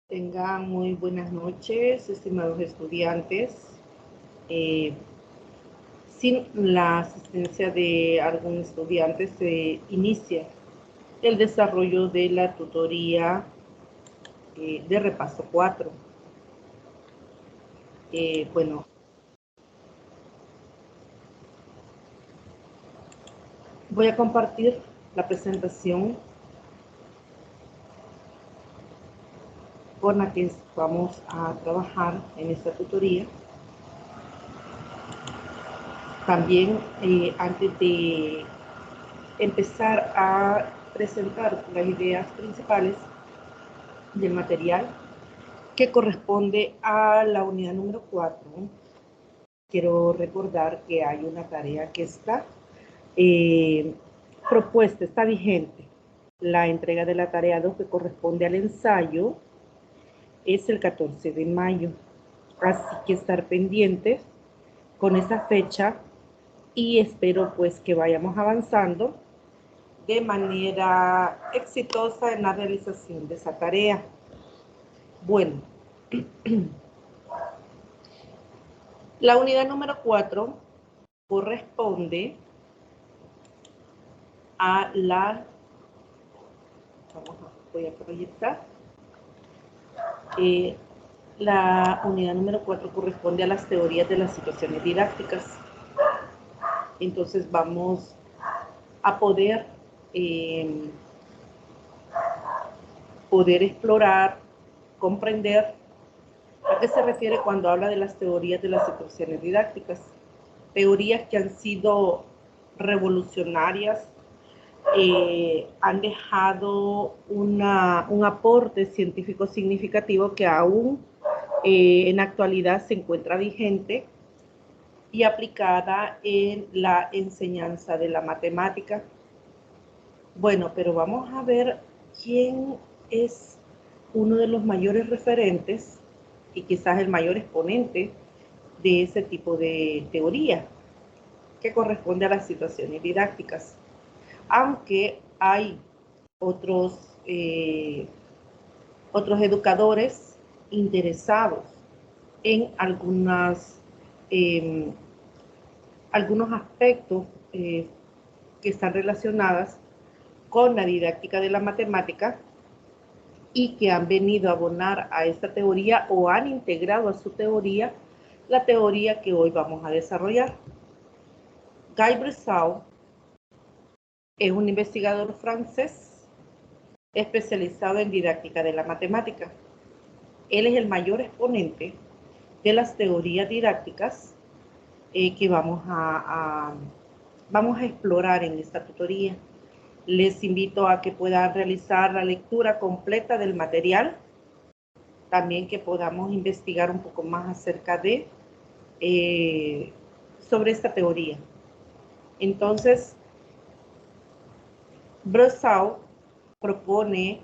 Tengan muy buenas noches, estimados estudiantes. Sin la asistencia de algún estudiante se inicia el desarrollo de la tutoría de repaso 4. Bueno, voy a compartir la presentación con la que vamos a trabajar en esta tutoría. También, antes de empezar a presentar las ideas principales del material que corresponde a la unidad número 4, quiero recordar que hay una tarea que está propuesta, está vigente. La entrega de la tarea 2, que corresponde al ensayo, es el 14 de mayo. Así que estar pendientes con esa fecha y espero pues que vayamos avanzando de manera exitosa en la realización de esa tarea. Bueno, la unidad número 4 corresponde a la, voy a proyectar, la unidad número 4 corresponde a las teorías de las situaciones didácticas. Entonces vamos a poder explorar, comprender a qué se refiere cuando habla de las teorías de las situaciones didácticas. Teorías que han sido revolucionarias, han dejado un aporte científico significativo que aún en la actualidad se encuentra vigente y aplicada en la enseñanza de la matemática. Bueno, pero vamos a ver quién es uno de los mayores referentes y quizás el mayor exponente de ese tipo de teoría que corresponde a las situaciones didácticas. Aunque hay otros educadores interesados en algunos aspectos que están relacionados con la didáctica de la matemática y que han venido a abonar a esta teoría o han integrado a su teoría la teoría que hoy vamos a desarrollar. Guy Bressau es un investigador francés especializado en didáctica de la matemática. Él es el mayor exponente de las teorías didácticas que vamos a explorar en esta tutoría. Les invito a que puedan realizar la lectura completa del material, también que podamos investigar un poco más acerca de sobre esta teoría. Entonces, Bressau propone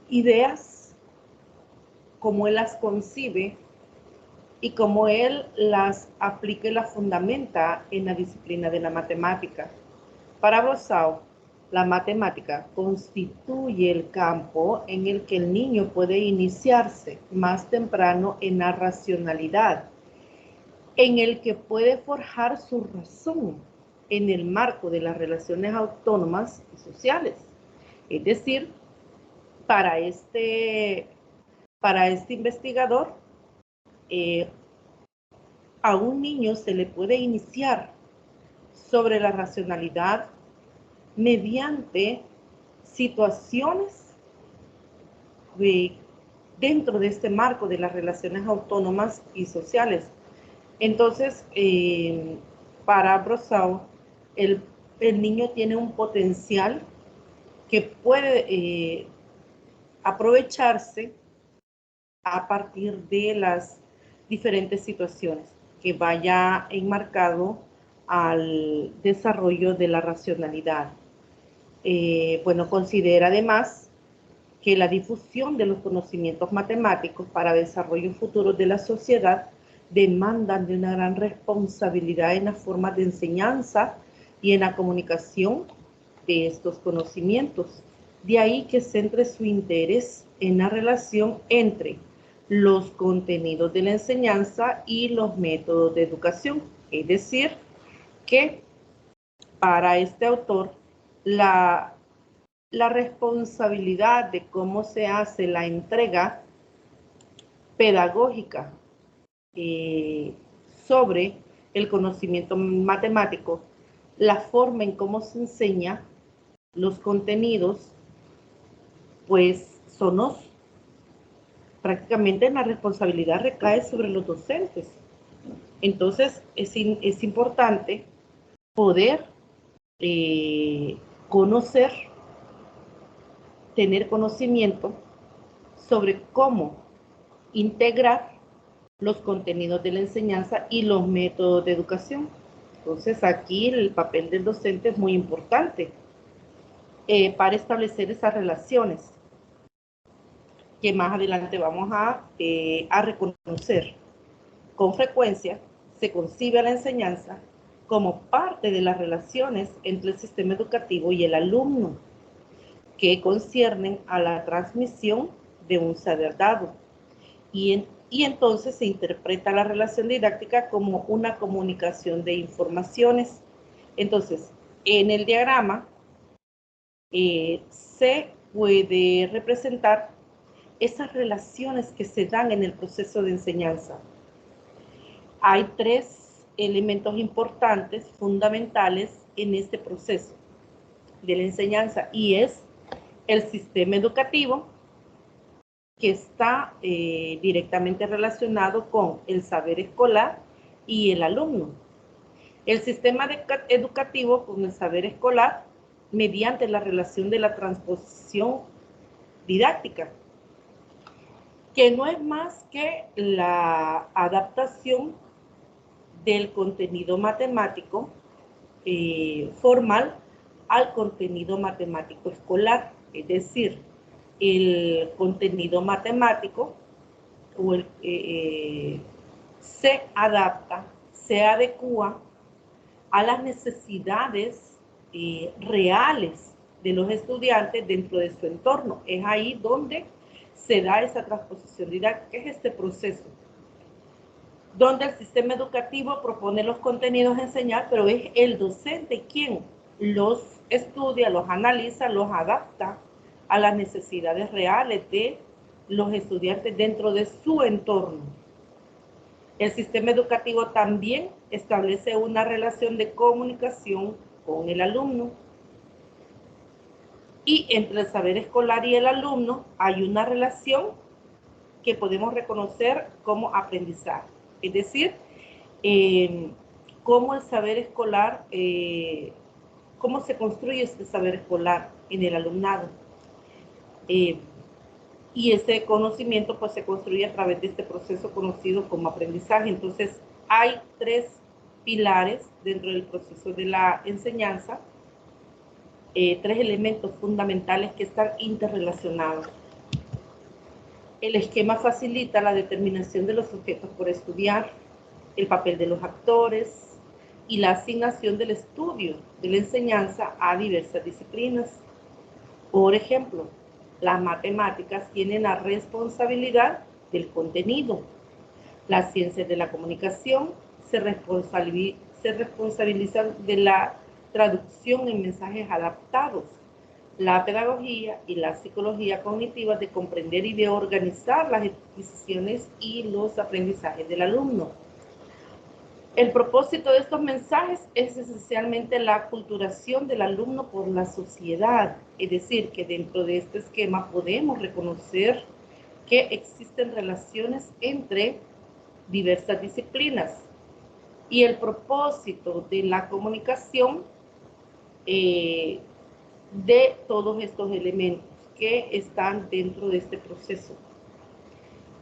ideas como él las concibe y como él las aplica y las fundamenta en la disciplina de la matemática. Para Bressau, la matemática constituye el campo en el que el niño puede iniciarse más temprano en la racionalidad, en el que puede forjar su razón en el marco de las relaciones autónomas y sociales. Es decir, para este investigador, a un niño se le puede iniciar sobre la racionalidad mediante situaciones dentro de este marco de las relaciones autónomas y sociales. Entonces, para Bressau, el niño tiene un potencial que puede aprovecharse a partir de las diferentes situaciones que vaya enmarcado al desarrollo de la racionalidad. Bueno, considera además que la difusión de los conocimientos matemáticos para desarrollo futuro de la sociedad demandan de una gran responsabilidad en las formas de enseñanza y en la comunicación de estos conocimientos. De ahí que centre su interés en la relación entre los contenidos de la enseñanza y los métodos de educación. Es decir, que para este autor la responsabilidad de cómo se hace la entrega pedagógica sobre el conocimiento matemático, la forma en cómo se enseña los contenidos, pues prácticamente la responsabilidad recae sobre los docentes. Entonces es importante poder conocer, tener conocimiento sobre cómo integrar los contenidos de la enseñanza y los métodos de educación. Entonces aquí el papel del docente es muy importante para establecer esas relaciones que más adelante vamos a reconocer. Con frecuencia se concibe la enseñanza como parte de las relaciones entre el sistema educativo y el alumno, que conciernen a la transmisión de un saber dado. Y entonces se interpreta la relación didáctica como una comunicación de informaciones. Entonces, en el diagrama se puede representar esas relaciones que se dan en el proceso de enseñanza. Hay tres elementos importantes, fundamentales en este proceso de la enseñanza, y es el sistema educativo, que está directamente relacionado con el saber escolar y el alumno. El sistema educativo con el saber escolar mediante la relación de la transposición didáctica, que no es más que la adaptación del contenido matemático formal al contenido matemático escolar, es decir, el contenido matemático se adapta, se adecua a las necesidades reales de los estudiantes dentro de su entorno. Es ahí donde se da esa transposición didáctica, es este proceso, donde el sistema educativo propone los contenidos a enseñar, pero es el docente quien los estudia, los analiza, los adapta a las necesidades reales de los estudiantes dentro de su entorno. El sistema educativo también establece una relación de comunicación con el alumno. Y entre el saber escolar y el alumno hay una relación que podemos reconocer como aprendizaje. Es decir, cómo el saber escolar, cómo se construye este saber escolar en el alumnado. Y ese conocimiento pues se construye a través de este proceso conocido como aprendizaje. Entonces hay tres pilares dentro del proceso de la enseñanza, tres elementos fundamentales que están interrelacionados. El esquema facilita la determinación de los objetos por estudiar, el papel de los actores y la asignación del estudio de la enseñanza a diversas disciplinas. Por ejemplo, las matemáticas tienen la responsabilidad del contenido. Las ciencias de la comunicación se responsabilizan de la traducción en mensajes adaptados. La pedagogía y la psicología cognitiva de comprender y de organizar las adquisiciones y los aprendizajes del alumno. El propósito de estos mensajes es esencialmente la aculturación del alumno por la sociedad, es decir, que dentro de este esquema podemos reconocer que existen relaciones entre diversas disciplinas y el propósito de la comunicación de todos estos elementos que están dentro de este proceso.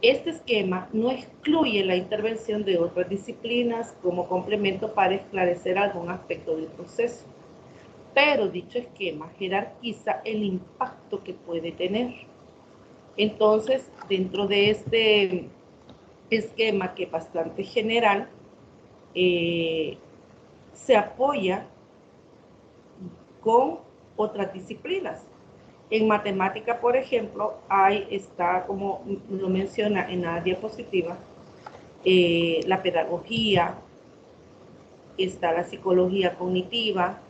Este esquema no excluye la intervención de otras disciplinas como complemento para esclarecer algún aspecto del proceso, pero dicho esquema jerarquiza el impacto que puede tener. Entonces, dentro de este esquema, que es bastante general, se apoya con otras disciplinas. En matemática, por ejemplo, está, como lo menciona en la diapositiva, la pedagogía, está la psicología cognitiva,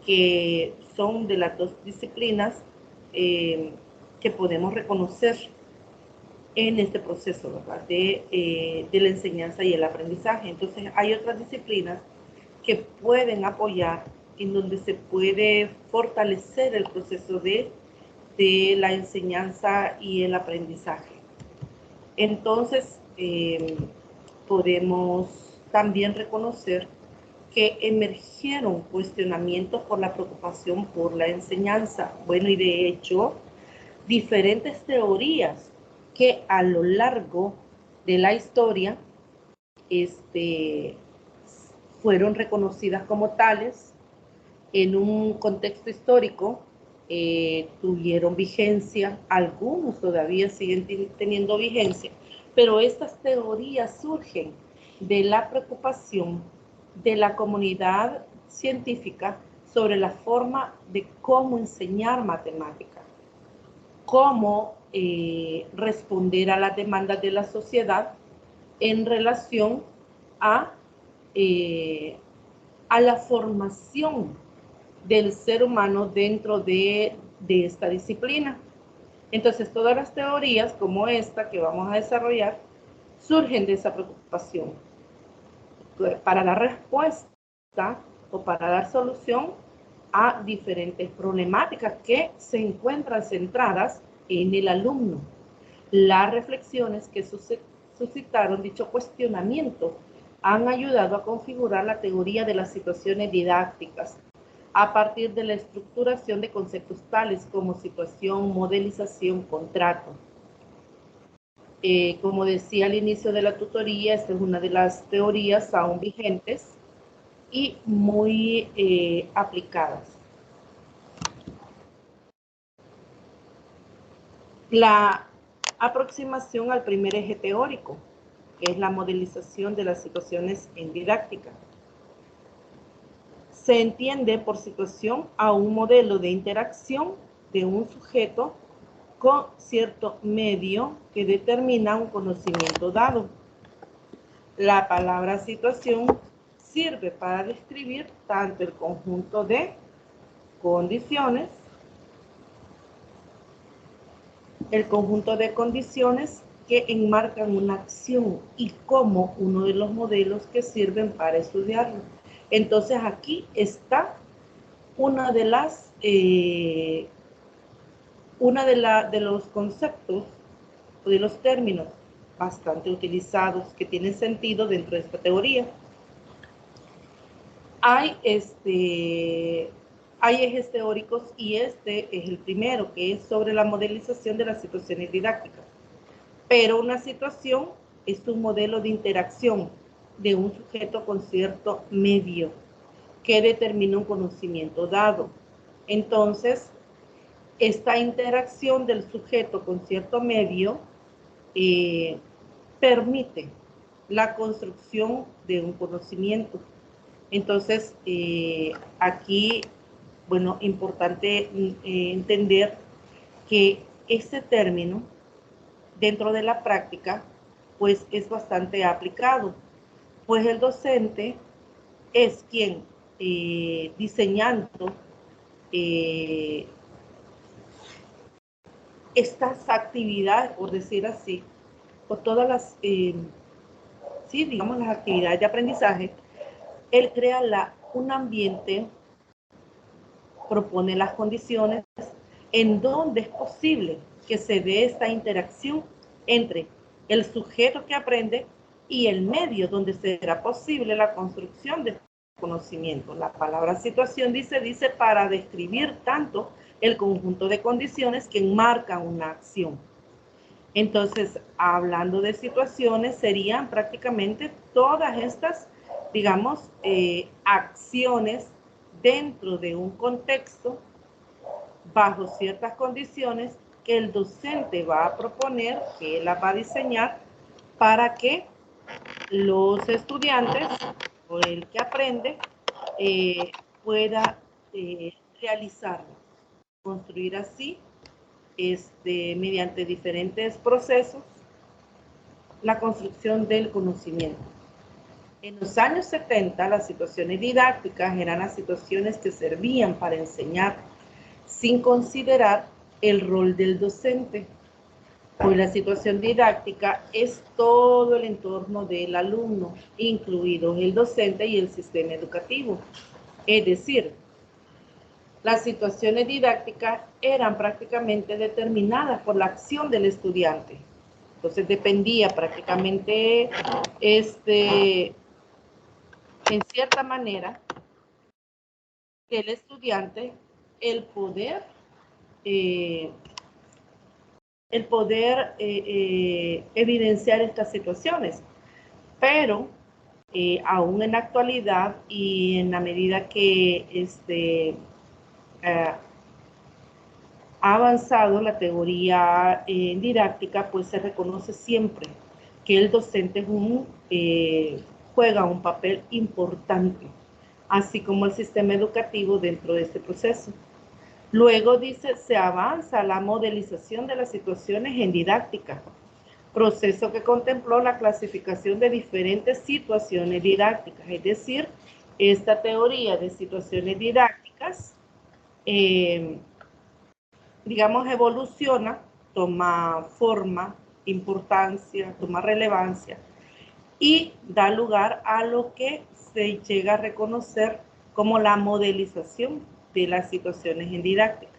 que son de las dos disciplinas que podemos reconocer en este proceso, ¿verdad? De la enseñanza y el aprendizaje. Entonces, hay otras disciplinas que pueden apoyar, en donde se puede fortalecer el proceso de la enseñanza y el aprendizaje. Entonces, podemos también reconocer que emergieron cuestionamientos por la preocupación por la enseñanza. Bueno, y de hecho, diferentes teorías que a lo largo de la historia fueron reconocidas como tales en un contexto histórico, tuvieron vigencia, algunos todavía siguen teniendo vigencia, pero estas teorías surgen de la preocupación de la comunidad científica sobre la forma de cómo enseñar matemáticas, cómo responder a las demandas de la sociedad en relación a la formación del ser humano dentro de esta disciplina. Entonces, todas las teorías como esta que vamos a desarrollar surgen de esa preocupación para dar respuesta o para dar solución a diferentes problemáticas que se encuentran centradas en el alumno. Las reflexiones que suscitaron dicho cuestionamiento han ayudado a configurar la teoría de las situaciones didácticas a partir de la estructuración de conceptos tales como situación, modelización, contrato. Como decía al inicio de la tutoría, esta es una de las teorías aún vigentes y muy aplicadas. La aproximación al primer eje teórico, que es la modelización de las situaciones en didáctica. Se entiende por situación a un modelo de interacción de un sujeto con cierto medio que determina un conocimiento dado. La palabra situación sirve para describir tanto el conjunto de condiciones, que enmarcan una acción y como uno de los modelos que sirven para estudiarlo. Entonces aquí está una de los conceptos o de los términos bastante utilizados que tienen sentido dentro de esta teoría. Hay ejes teóricos y este es el primero, que es sobre la modelización de las situaciones didácticas. Pero una situación es un modelo de interacción de un sujeto con cierto medio que determina un conocimiento dado. Entonces, esta interacción del sujeto con cierto medio permite la construcción de un conocimiento. Entonces, aquí, bueno, importante entender que este término dentro de la práctica, pues es bastante aplicado, pues el docente es quien diseñando estas actividades, por decir así, o todas las, sí, digamos las actividades de aprendizaje, él crea un ambiente, propone las condiciones en donde es posible que se dé esta interacción entre el sujeto que aprende y el medio donde será posible la construcción de conocimiento. La palabra situación dice para describir tanto el conjunto de condiciones que enmarcan una acción. Entonces, hablando de situaciones, serían prácticamente todas estas, digamos, acciones dentro de un contexto, bajo ciertas condiciones, que el docente va a proponer, que él las va a diseñar para que los estudiantes o el que aprende pueda realizarlo. construir así, mediante diferentes procesos, la construcción del conocimiento. En los años 70, las situaciones didácticas eran las situaciones que servían para enseñar sin considerar el rol del docente. Hoy la situación didáctica es todo el entorno del alumno, incluido el docente y el sistema educativo. Es decir, las situaciones didácticas eran prácticamente determinadas por la acción del estudiante. Entonces dependía prácticamente, en cierta manera, del estudiante el poder evidenciar estas situaciones. Pero aún en la actualidad y en la medida que ha avanzado la teoría didáctica, pues se reconoce siempre que el docente juega un papel importante, así como el sistema educativo dentro de este proceso. Luego dice, se avanza la modelización de las situaciones en didáctica, proceso que contempló la clasificación de diferentes situaciones didácticas, es decir, esta teoría de situaciones didácticas, digamos, evoluciona, toma forma, importancia, toma relevancia y da lugar a lo que se llega a reconocer como la modelización de las situaciones en didáctica,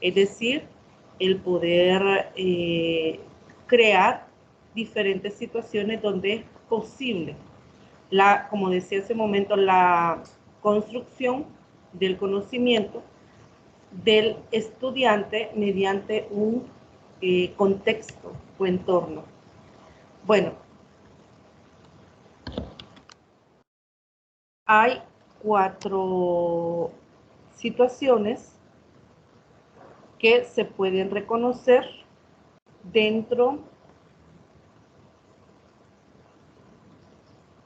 es decir, el poder crear diferentes situaciones donde es posible, como decía hace un momento, la construcción del conocimiento del estudiante mediante un contexto o entorno. Bueno, hay 4 situaciones que se pueden reconocer dentro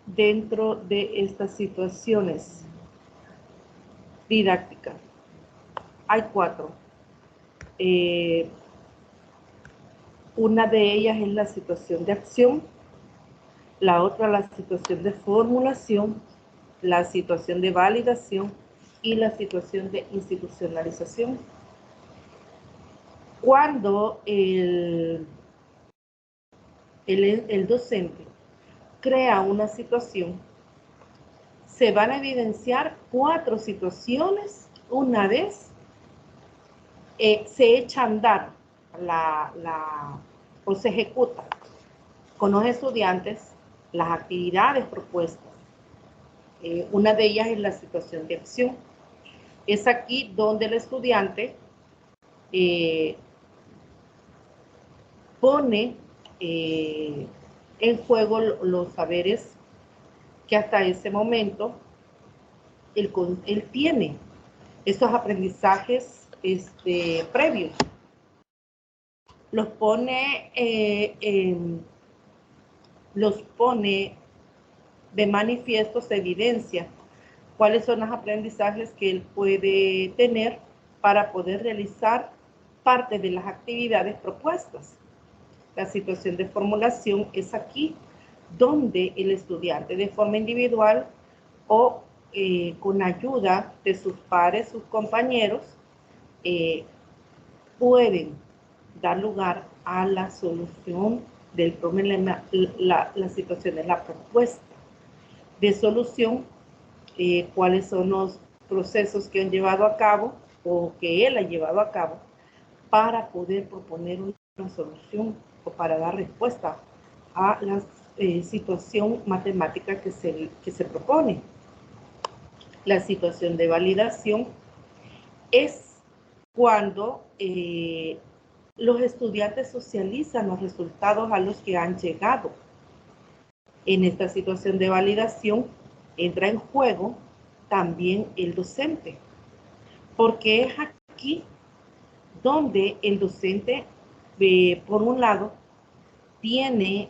de estas situaciones didácticas. Hay 4. Una de ellas es la situación de acción, la otra la situación de formulación, la situación de validación y la situación de institucionalización. Cuando el docente crea una situación, se van a evidenciar 4 situaciones una vez se echa a andar o se ejecuta con los estudiantes las actividades propuestas. Una de ellas es la situación de acción. Es aquí donde el estudiante pone en juego los saberes que hasta ese momento él tiene, esos aprendizajes previos. Los pone de manifiesto, se evidencia cuáles son los aprendizajes que él puede tener para poder realizar parte de las actividades propuestas. La situación de formulación es aquí donde el estudiante de forma individual o con ayuda de sus pares, sus compañeros, pueden dar lugar a la solución del problema, la situación de la propuesta de solución, cuáles son los procesos que han llevado a cabo o que él ha llevado a cabo para poder proponer una solución o para dar respuesta a la situación matemática que se propone. La situación de validación es cuando los estudiantes socializan los resultados a los que han llegado. En esta situación de validación entra en juego también el docente, porque es aquí donde el docente, por un lado, tiene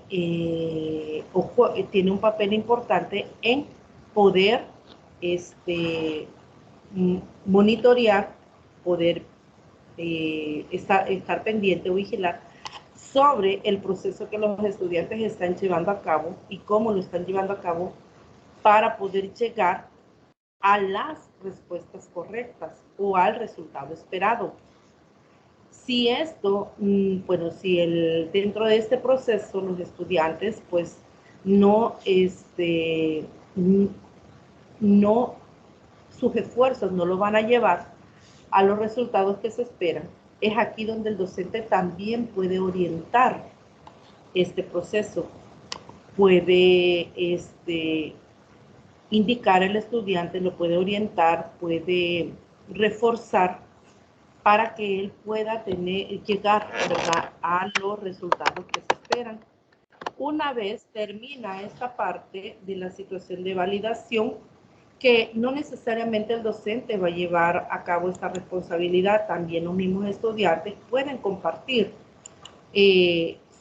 un papel importante en poder monitorear, poder estar pendiente o vigilar sobre el proceso que los estudiantes están llevando a cabo y cómo lo están llevando a cabo para poder llegar a las respuestas correctas o al resultado esperado. Si esto, bueno, si dentro de este proceso los estudiantes pues no, no, sus esfuerzos no lo van a llevar a los resultados que se esperan, es aquí donde el docente también puede orientar este proceso, puede indicar al estudiante, lo puede orientar, puede reforzar para que él pueda llegar, ¿verdad?, a los resultados que se esperan. Una vez termina esta parte de la situación de validación, que no necesariamente el docente va a llevar a cabo esta responsabilidad, también los mismos estudiantes pueden compartir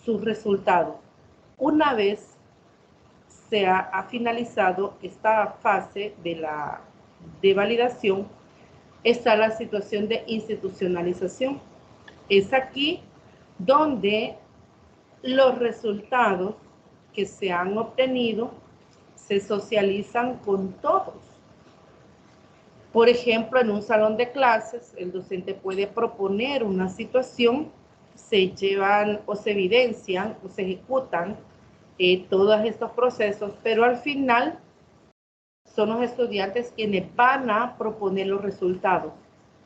sus resultados. Una vez se ha finalizado esta fase de validación, está la situación de institucionalización. Es aquí donde los resultados que se han obtenido se socializan con todos. Por ejemplo, en un salón de clases, el docente puede proponer una situación, se llevan o se evidencian o se ejecutan todos estos procesos, pero al final son los estudiantes quienes van a proponer los resultados.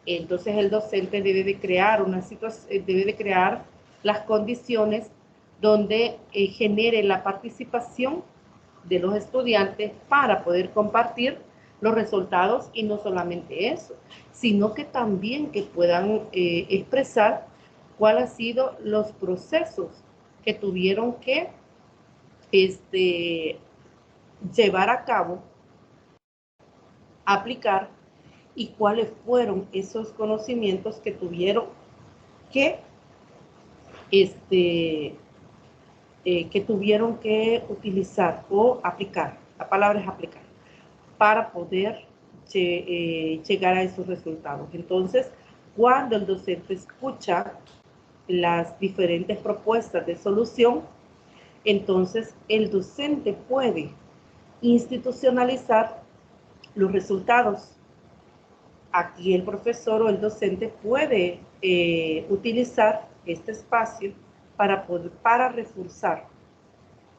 Entonces el docente debe de crear una situación, debe de crear las condiciones donde genere la participación de los estudiantes para poder compartir los resultados, y no solamente eso, sino que también que puedan expresar cuáles han sido los procesos que tuvieron que llevar a cabo, aplicar, y cuáles fueron esos conocimientos que tuvieron que utilizar o aplicar. La palabra es aplicar, para poder llegar a esos resultados. Entonces, cuando el docente escucha las diferentes propuestas de solución, entonces el docente puede institucionalizar los resultados. Aquí el profesor o el docente puede utilizar este espacio para reforzar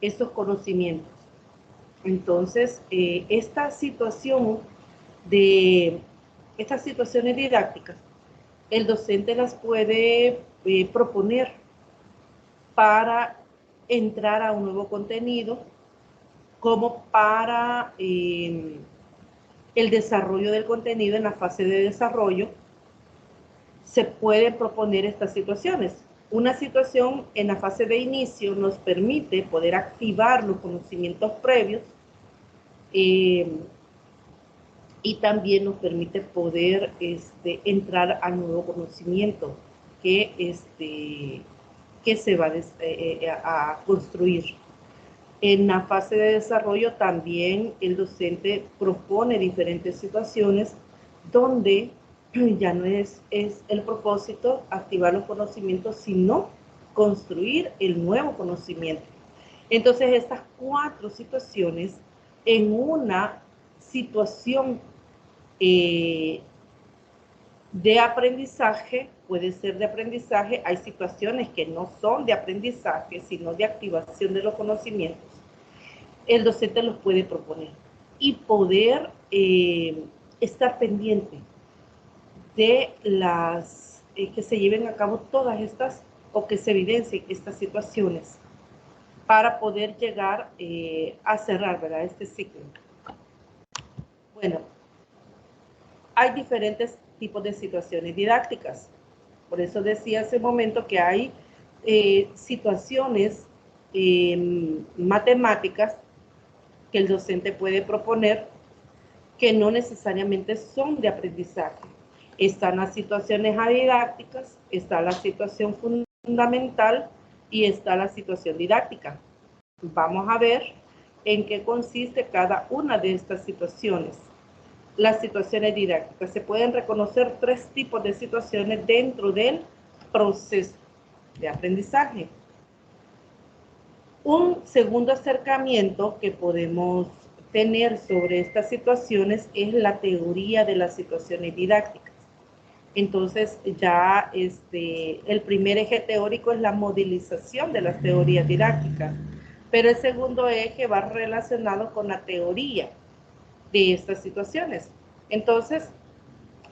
estos conocimientos. Entonces, estas situaciones didácticas, el docente las puede proponer para entrar a un nuevo contenido, como para el desarrollo del contenido. En la fase de desarrollo se pueden proponer estas situaciones. Una situación en la fase de inicio nos permite poder activar los conocimientos previos, y también nos permite poder entrar al nuevo conocimiento que se va a construir. En la fase de desarrollo también el docente propone diferentes situaciones donde ya no es el propósito activar los conocimientos, sino construir el nuevo conocimiento. Entonces, estas 4 situaciones en una situación de aprendizaje, puede ser de aprendizaje, hay situaciones que no son de aprendizaje, sino de activación de los conocimientos, el docente los puede proponer y poder estar pendiente de que se lleven a cabo todas estas, o que se evidencien estas situaciones, para poder llegar a cerrar, ¿verdad?, este ciclo. Bueno, hay diferentes tipos de situaciones didácticas. Por eso decía hace un momento que hay situaciones matemáticas que el docente puede proponer que no necesariamente son de aprendizaje. Están las situaciones adidácticas, está la situación fundamental y está la situación didáctica. Vamos a ver en qué consiste cada una de estas situaciones. las situaciones didácticas. Se pueden reconocer 3 tipos de situaciones dentro del proceso de aprendizaje. Un segundo acercamiento que podemos tener sobre estas situaciones es la teoría de las situaciones didácticas. Entonces ya el primer eje teórico es la modelización de las teorías didácticas, pero el segundo eje va relacionado con la teoría de estas situaciones. Entonces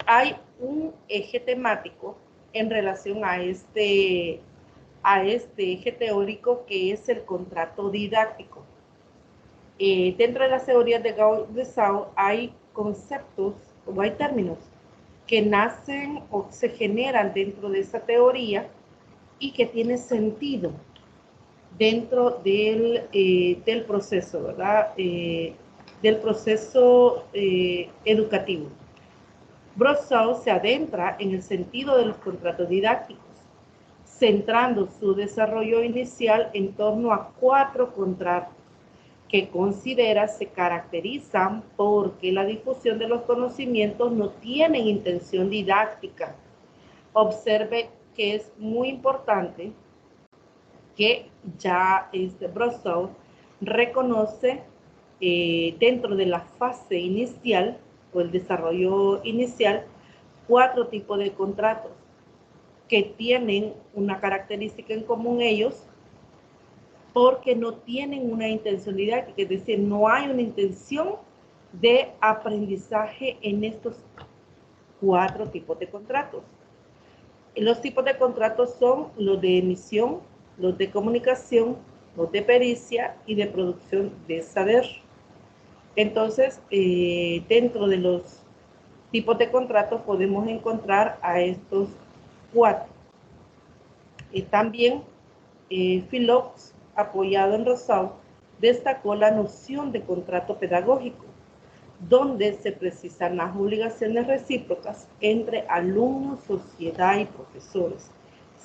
hay un eje temático en relación a este eje teórico, que es el contrato didáctico. Dentro de las teorías de Gao-Dessau hay conceptos o hay términos que nacen o se generan dentro de esa teoría y que tiene sentido dentro del proceso, ¿verdad? Del proceso educativo. Brosseau se adentra en el sentido de los contratos didácticos, centrando su desarrollo inicial en torno a 4 contratos que considera se caracterizan porque la difusión de los conocimientos no tienen intención didáctica. Observe que es muy importante que ya Brosseau reconoce dentro de la fase inicial o el desarrollo inicial 4 tipos de contratos que tienen una característica en común ellos, porque no tienen una intención didáctica, es decir, no hay una intención de aprendizaje en estos 4 tipos de contratos. Los tipos de contratos son los de emisión, los de comunicación, los de pericia y de producción de saber. Entonces, dentro de los tipos de contratos podemos encontrar a estos 4. También Phillops, apoyado en Rousseau, destacó la noción de contrato pedagógico, donde se precisan las obligaciones recíprocas entre alumnos, sociedad y profesores.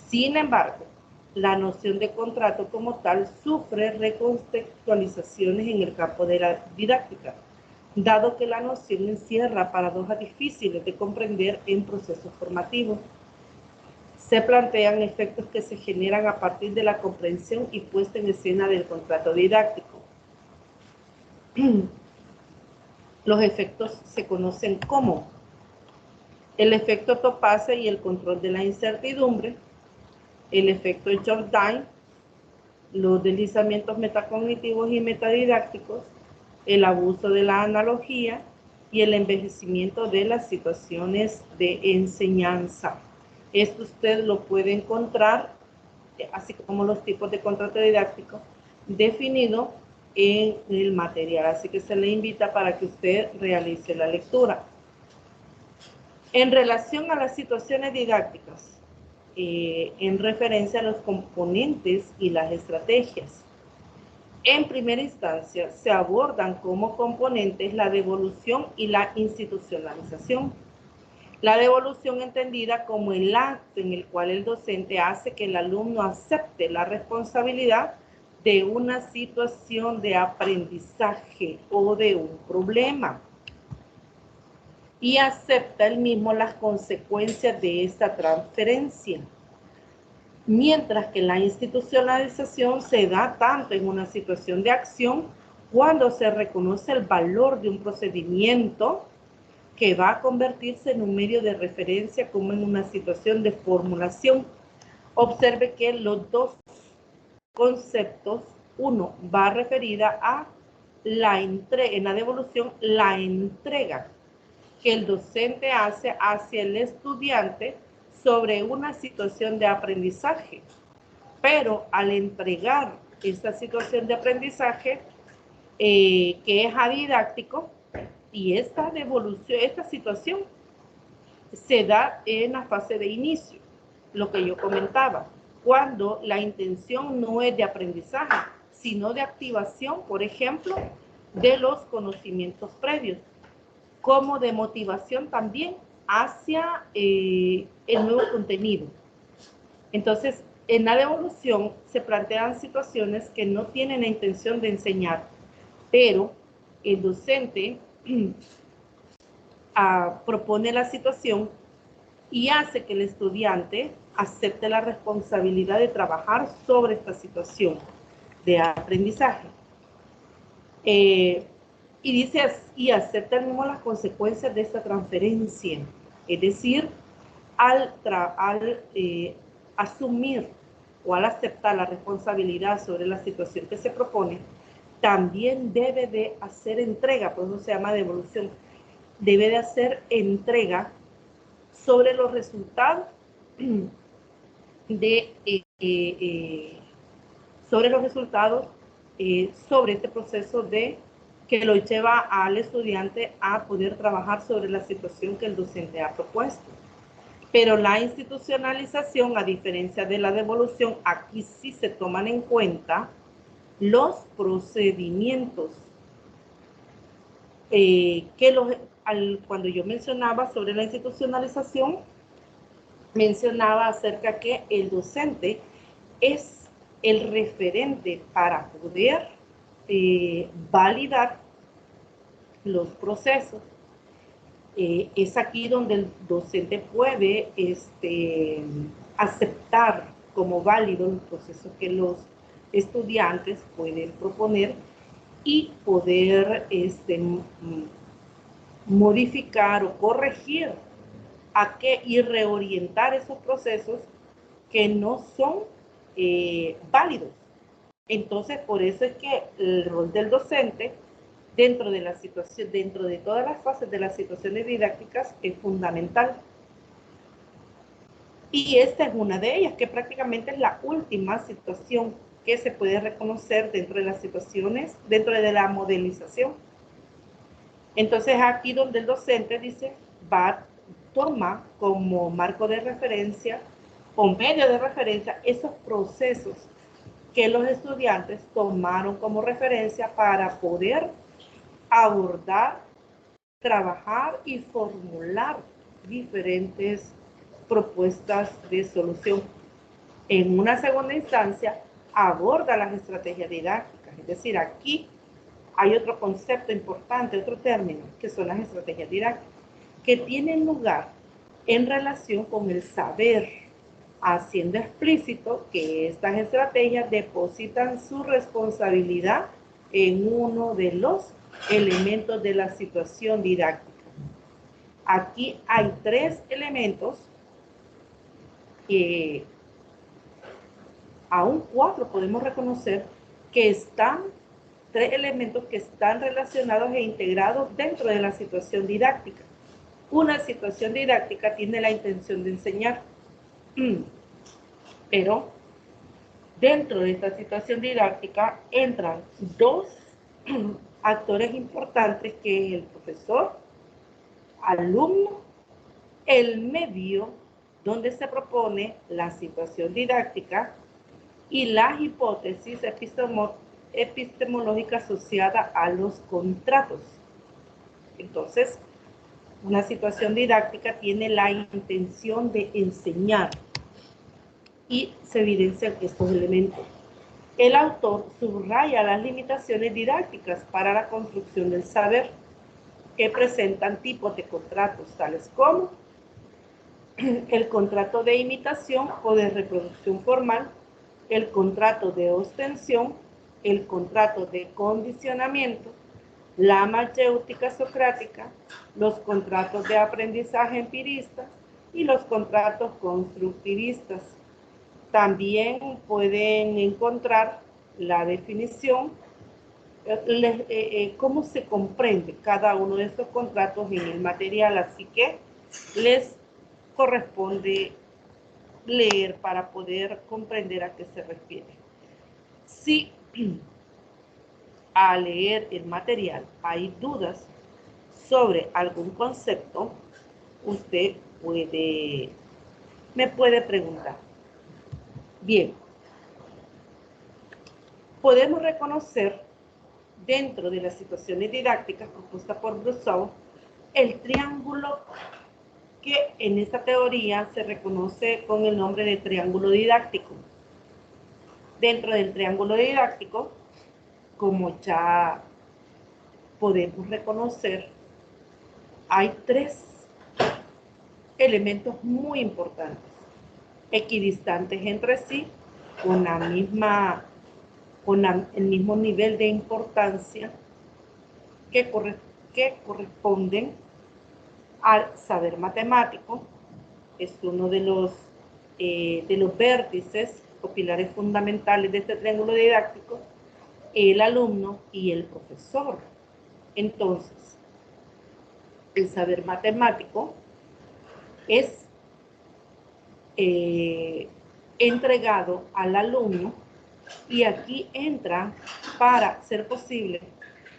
Sin embargo, la noción de contrato como tal sufre recontextualizaciones en el campo de la didáctica, dado que la noción encierra paradojas difíciles de comprender en procesos formativos. Se plantean efectos que se generan a partir de la comprensión y puesta en escena del contrato didáctico. Los efectos se conocen como el efecto Topase y el control de la incertidumbre, el efecto Jordan, los deslizamientos metacognitivos y metadidácticos, el abuso de la analogía y el envejecimiento de las situaciones de enseñanza. Esto usted lo puede encontrar, así como los tipos de contrato didáctico, definido en el material. Así que se le invita para que usted realice la lectura. En relación a las situaciones didácticas, en referencia a los componentes y las estrategias, en primera instancia se abordan como componentes la devolución y la institucionalización. La devolución entendida como el acto en el cual el docente hace que el alumno acepte la responsabilidad de una situación de aprendizaje o de un problema y acepta él mismo las consecuencias de esta transferencia. Mientras que la institucionalización se da tanto en una situación de acción cuando se reconoce el valor de un procedimiento que va a convertirse en un medio de referencia, como en una situación de formulación. Observe que los 2 conceptos, uno va referida a en la devolución, la entrega que el docente hace hacia el estudiante sobre una situación de aprendizaje. Pero al entregar esta situación de aprendizaje, que es adidáctico, y esta devolución, esta situación se da en la fase de inicio, lo que yo comentaba, cuando la intención no es de aprendizaje, sino de activación, por ejemplo, de los conocimientos previos, como de motivación también hacia el nuevo contenido. Entonces, en la devolución se plantean situaciones que no tienen la intención de enseñar, pero el docente propone la situación y hace que el estudiante acepte la responsabilidad de trabajar sobre esta situación de aprendizaje. Y dice, y acepta mismo las consecuencias de esta transferencia. Es decir, al asumir o al aceptar la responsabilidad sobre la situación que se propone, también debe de hacer entrega, por eso se llama devolución, debe de hacer entrega sobre los resultados sobre este proceso de que lo lleva al estudiante a poder trabajar sobre la situación que el docente ha propuesto. Pero la institucionalización, a diferencia de la devolución, aquí sí se toman en cuenta los procedimientos cuando yo mencionaba sobre la institucionalización, mencionaba acerca que el docente es el referente para poder validar los procesos. Es aquí donde el docente puede aceptar como válido los procesos que los estudiantes pueden proponer y poder modificar o corregir y reorientar esos procesos que no son válidos. Entonces, por eso es que el rol del docente dentro de la situación, dentro de todas las fases de las situaciones didácticas es fundamental. Y esta es una de ellas, que prácticamente es la última situación que se puede reconocer dentro de las situaciones, dentro de la modelización. Entonces, aquí donde el docente dice, toma como marco de referencia o medio de referencia esos procesos que los estudiantes tomaron como referencia para poder abordar, trabajar y formular diferentes propuestas de solución. En una segunda instancia, aborda las estrategias didácticas, es decir, aquí hay otro concepto importante, otro término, que son las estrategias didácticas, que tienen lugar en relación con el saber, haciendo explícito que estas estrategias depositan su responsabilidad en uno de los elementos de la situación didáctica. Aquí hay tres elementos, aún cuatro podemos reconocer, que están, tres elementos que están relacionados e integrados dentro de la situación didáctica. Una situación didáctica tiene la intención de enseñar, pero dentro de esta situación didáctica entran dos actores importantes, que es el profesor, alumno, el medio donde se propone la situación didáctica y la hipótesis epistemológica asociada a los contratos. Entonces, una situación didáctica tiene la intención de enseñar y se evidencian estos elementos. El autor subraya las limitaciones didácticas para la construcción del saber que presentan tipos de contratos, tales como el contrato de imitación o de reproducción formal, el contrato de ostensión, el contrato de condicionamiento, la mayéutica socrática, los contratos de aprendizaje empirista y los contratos constructivistas. También pueden encontrar la definición, cómo se comprende cada uno de estos contratos en el material, así que les corresponde leer para poder comprender a qué se refiere. Si al leer el material hay dudas sobre algún concepto, usted me puede preguntar. Bien, podemos reconocer dentro de las situaciones didácticas propuestas por Brousseau el triángulo que en esta teoría se reconoce con el nombre de triángulo didáctico. Dentro del triángulo didáctico, como ya podemos reconocer, hay tres elementos muy importantes, equidistantes entre sí, con el mismo nivel de importancia que corresponden al saber matemático. Es uno de los vértices o pilares fundamentales de este triángulo didáctico, el alumno y el profesor. Entonces, el saber matemático es entregado al alumno, y aquí entra, para ser posible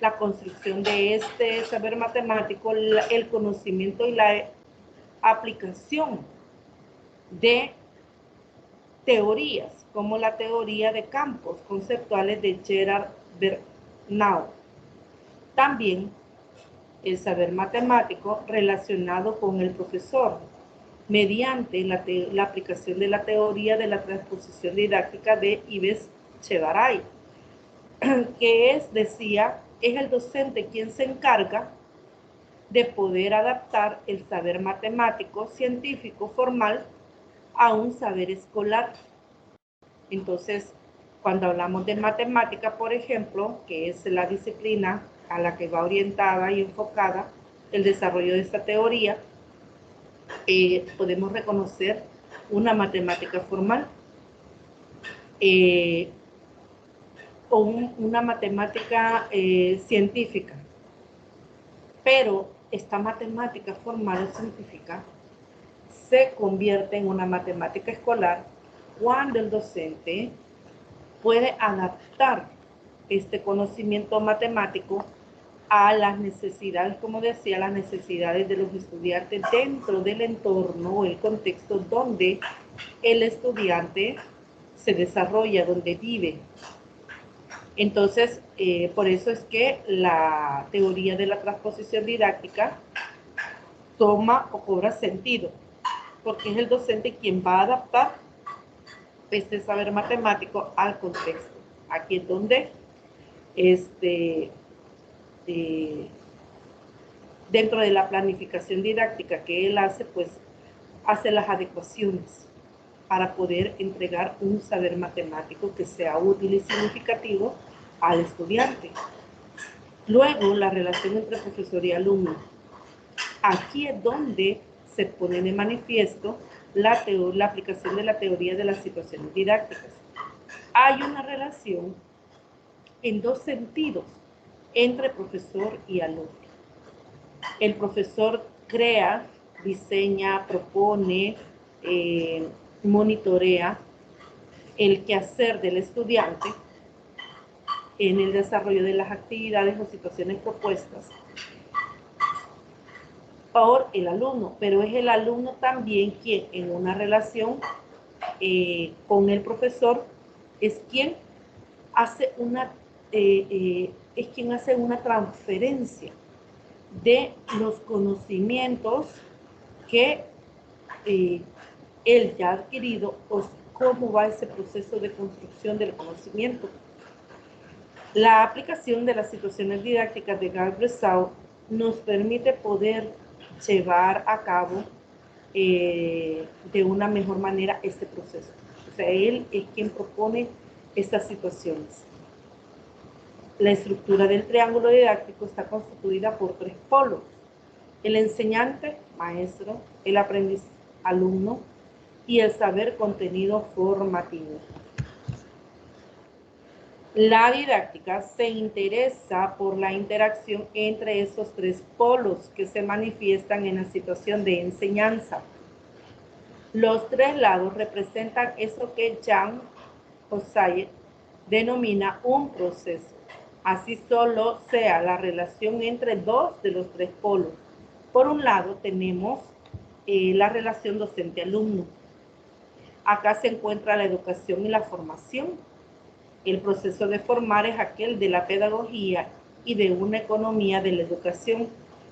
la construcción de este saber matemático, el conocimiento y la aplicación de teorías, como la teoría de campos conceptuales de Gerard Bernau. También el saber matemático relacionado con el profesor, mediante la aplicación de la teoría de la transposición didáctica de Yves Chevaray, que decía, es el docente quien se encarga de poder adaptar el saber matemático, científico, formal, a un saber escolar. Entonces, cuando hablamos de matemática, por ejemplo, que es la disciplina a la que va orientada y enfocada el desarrollo de esta teoría, podemos reconocer una matemática formal o una matemática científica. Pero esta matemática formal o científica se convierte en una matemática escolar cuando el docente puede adaptar este conocimiento matemático a las necesidades, como decía, las necesidades de los estudiantes dentro del entorno o el contexto donde el estudiante se desarrolla, donde vive. Entonces, por eso es que la teoría de la transposición didáctica toma o cobra sentido, porque es el docente quien va a adaptar este saber matemático al contexto. Aquí es donde dentro de la planificación didáctica que él hace, pues hace las adecuaciones para poder entregar un saber matemático que sea útil y significativo al estudiante. Luego, la relación entre profesor y alumno. Aquí es donde se pone de manifiesto la aplicación de la teoría de las situaciones didácticas. Hay una relación en dos sentidos entre profesor y alumno. El profesor crea, diseña, propone, monitorea el quehacer del estudiante en el desarrollo de las actividades o situaciones propuestas por el alumno, pero es el alumno también quien en una relación con el profesor es quien hace una transferencia de los conocimientos que él ya ha adquirido, o cómo va ese proceso de construcción del conocimiento. La aplicación de las situaciones didácticas de Gall Bresau nos permite poder llevar a cabo de una mejor manera este proceso. O sea, él es quien propone estas situaciones. La estructura del triángulo didáctico está constituida por tres polos: el enseñante, maestro, el aprendiz, alumno, y el saber, contenido formativo. La didáctica se interesa por la interacción entre esos tres polos que se manifiestan en la situación de enseñanza. Los tres lados representan eso que Jean Hossayer denomina un proceso. Así solo sea la relación entre dos de los tres polos. Por un lado tenemos la relación docente-alumno. Acá se encuentra la educación y la formación. El proceso de formar es aquel de la pedagogía y de una economía de la educación.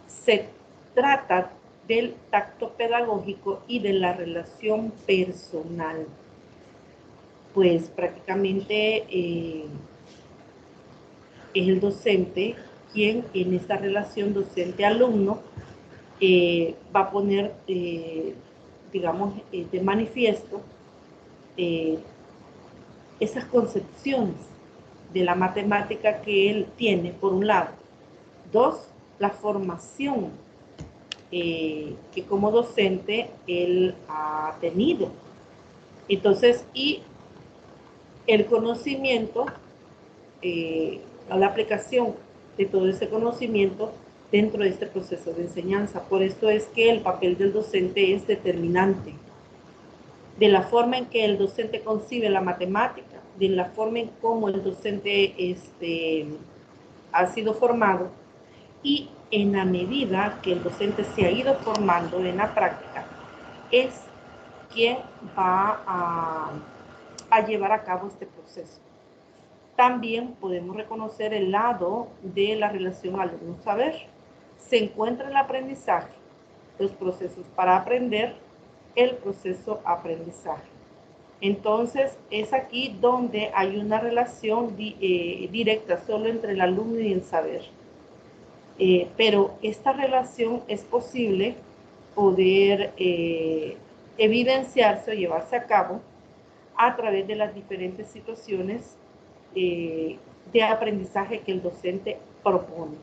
Se trata del tacto pedagógico y de la relación personal. Pues prácticamente es el docente quien en esta relación docente-alumno va a poner, digamos, de manifiesto esas concepciones de la matemática que él tiene, por un lado. Dos, la formación que como docente él ha tenido. Entonces, y el conocimiento, la aplicación de todo ese conocimiento dentro de este proceso de enseñanza. Por esto es que el papel del docente es determinante. De la forma en que el docente concibe la matemática, de la forma en cómo el docente ha sido formado, y en la medida que el docente se ha ido formando en la práctica, es quien va a llevar a cabo este proceso. También podemos reconocer el lado de la relación alumno-saber. Se encuentra el aprendizaje, los procesos para aprender, el proceso aprendizaje. Entonces, es aquí donde hay una relación directa solo entre el alumno y el saber. Pero esta relación es posible poder evidenciarse o llevarse a cabo a través de las diferentes situaciones de aprendizaje que el docente propone.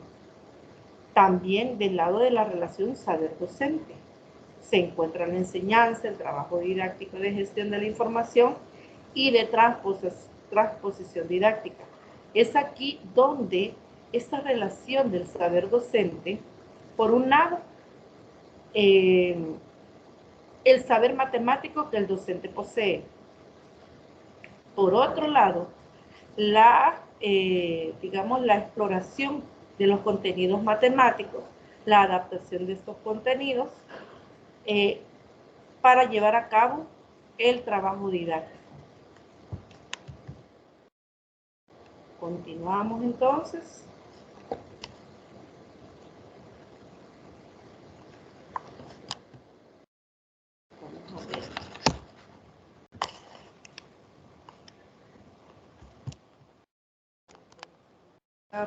También del lado de la relación saber-docente se encuentra la enseñanza, el trabajo didáctico de gestión de la información y de transposición didáctica. Es aquí donde esta relación del saber docente, por un lado, el saber matemático que el docente posee. Por otro lado, digamos, la exploración de los contenidos matemáticos, la adaptación de estos contenidos para llevar a cabo el trabajo didáctico. Continuamos entonces. Vamos a ver.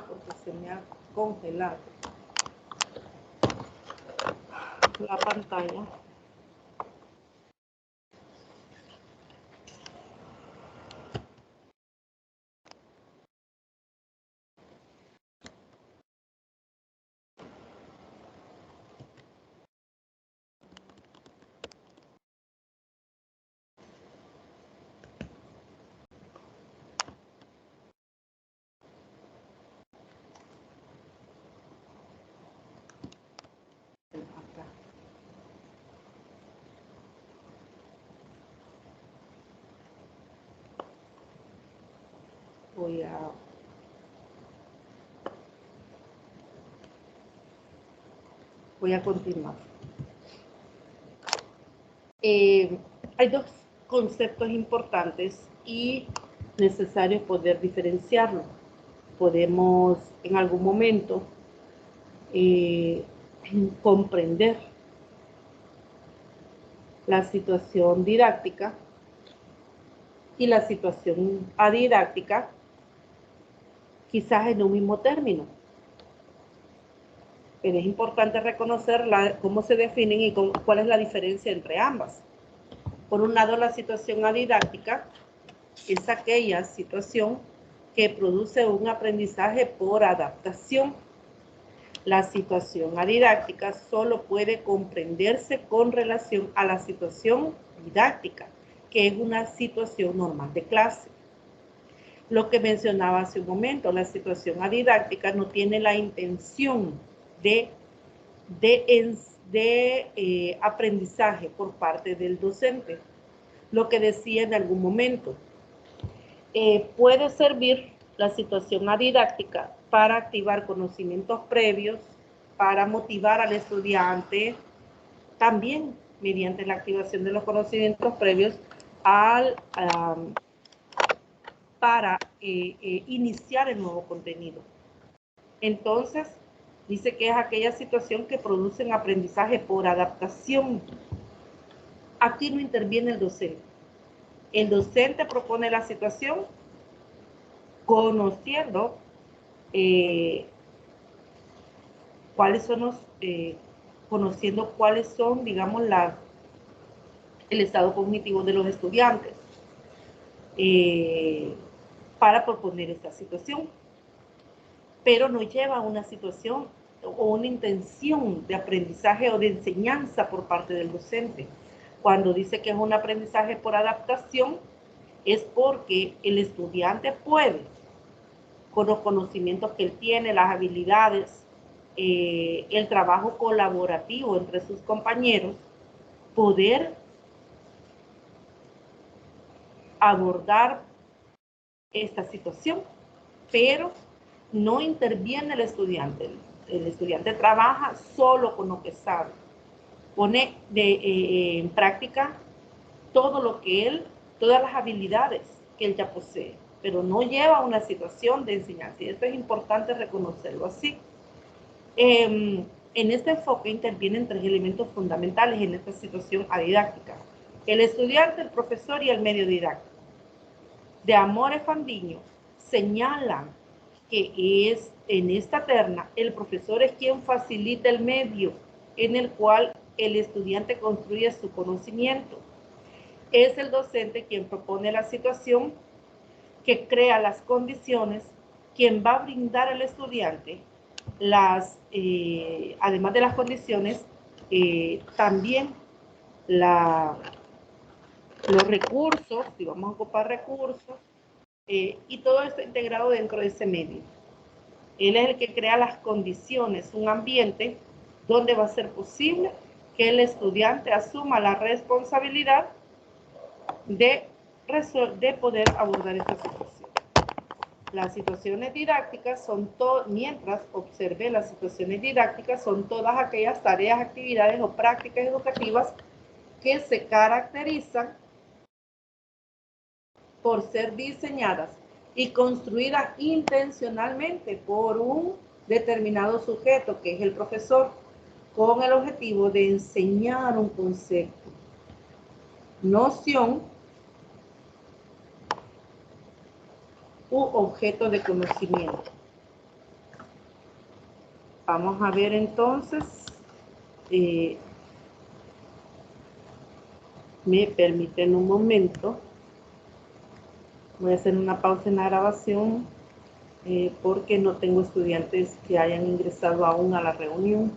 Porque se me ha congelado la pantalla. Acá. Voy a continuar. Hay dos conceptos importantes y necesario poder diferenciarlo. Podemos en algún momento comprender la situación didáctica y la situación adidáctica quizás en un mismo término. Pero es importante reconocer cómo se definen y cuál es la diferencia entre ambas. Por un lado, la situación adidáctica es aquella situación que produce un aprendizaje por adaptación. La situación adidáctica solo puede comprenderse con relación a la situación didáctica, que es una situación normal de clase. Lo que mencionaba hace un momento, la situación adidáctica no tiene la intención de aprendizaje por parte del docente. Lo que decía en algún momento, puede servir la situación didáctica para activar conocimientos previos, para motivar al estudiante, también mediante la activación de los conocimientos previos para iniciar el nuevo contenido. Entonces, dice que es aquella situación que produce un aprendizaje por adaptación. Aquí no interviene el docente. El docente propone la situación conociendo cuáles son conociendo cuáles son, digamos, el estado cognitivo de los estudiantes para proponer esta situación. Pero no lleva a una situación o una intención de aprendizaje o de enseñanza por parte del docente. Cuando dice que es un aprendizaje por adaptación, es porque el estudiante puede, con los conocimientos que él tiene, las habilidades, el trabajo colaborativo entre sus compañeros, poder abordar esta situación, pero no interviene el estudiante. El estudiante trabaja solo con lo que sabe, pone en práctica todo lo que él, todas las habilidades que él ya posee, pero no lleva a una situación de enseñanza. Y esto es importante reconocerlo así. En este enfoque intervienen tres elementos fundamentales en esta situación adidáctica: el estudiante, el profesor y el medio didáctico. De Amores Fandiño señalan que es en esta terna el profesor es quien facilita el medio en el cual el estudiante construye su conocimiento. Es el docente quien propone la situación, que crea las condiciones, quien va a brindar al estudiante además de las condiciones, también los recursos, si vamos a ocupar recursos, y todo esto integrado dentro de ese medio. Él es el que crea las condiciones, un ambiente donde va a ser posible que el estudiante asuma la responsabilidad de poder abordar esta situación. Las situaciones didácticas son mientras observe las situaciones didácticas, son todas aquellas tareas, actividades o prácticas educativas que se caracterizan por ser diseñadas y construidas intencionalmente por un determinado sujeto, que es el profesor, con el objetivo de enseñar un concepto, noción u objeto de conocimiento. Vamos a ver entonces, me permiten un momento, voy a hacer una pausa en la grabación porque no tengo estudiantes que hayan ingresado aún a la reunión.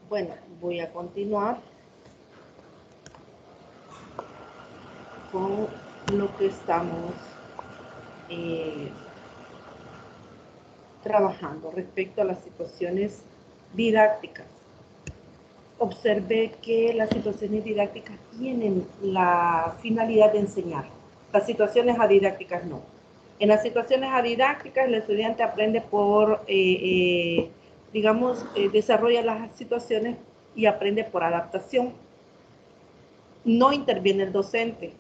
Bueno, voy a continuar con lo que estamos trabajando respecto a las situaciones didácticas. Observe que las situaciones didácticas tienen la finalidad de enseñar. Las situaciones adidácticas no. En las situaciones adidácticas el estudiante aprende por, desarrolla las situaciones y aprende por adaptación. No interviene el docente.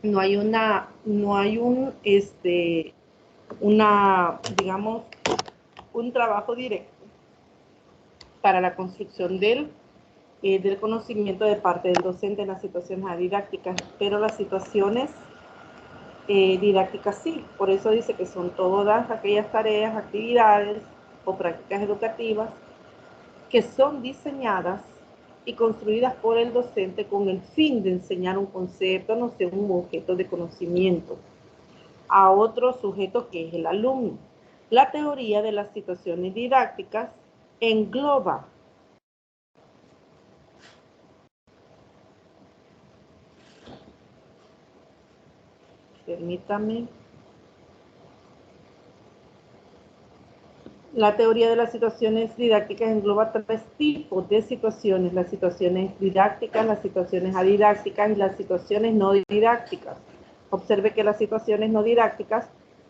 No hay un trabajo directo para la construcción del conocimiento de parte del docente en las situaciones didácticas, pero las situaciones didácticas sí. Por eso dice que son todas aquellas tareas, actividades o prácticas educativas que son diseñadas y construidas por el docente con el fin de enseñar un concepto, no sé, un objeto de conocimiento a otro sujeto que es el alumno. La teoría de las situaciones didácticas engloba permítame. La teoría de las situaciones didácticas engloba tres tipos de situaciones: las situaciones didácticas, las situaciones adidácticas y las situaciones no didácticas. Observe que las situaciones no didácticas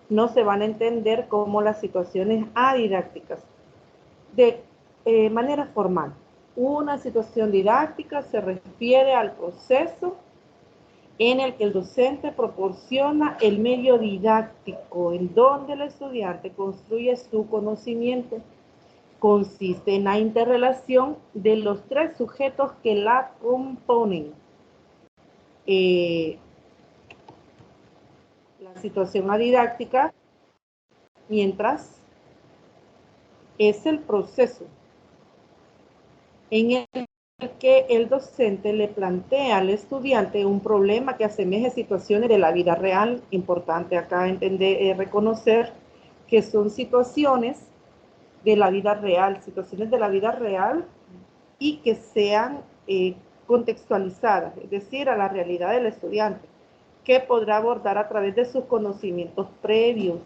no se van a entender como las situaciones adidácticas. De manera formal, una situación didáctica se refiere al proceso en el que el docente proporciona el medio didáctico en donde el estudiante construye su conocimiento. Consiste en la interrelación de los tres sujetos que la componen. La situación adidáctica, mientras, es el proceso en el que el docente le plantea al estudiante un problema que asemeje situaciones de la vida real. Importante acá entender, reconocer que son situaciones de la vida real, y que sean contextualizadas, es decir, a la realidad del estudiante, que podrá abordar a través de sus conocimientos previos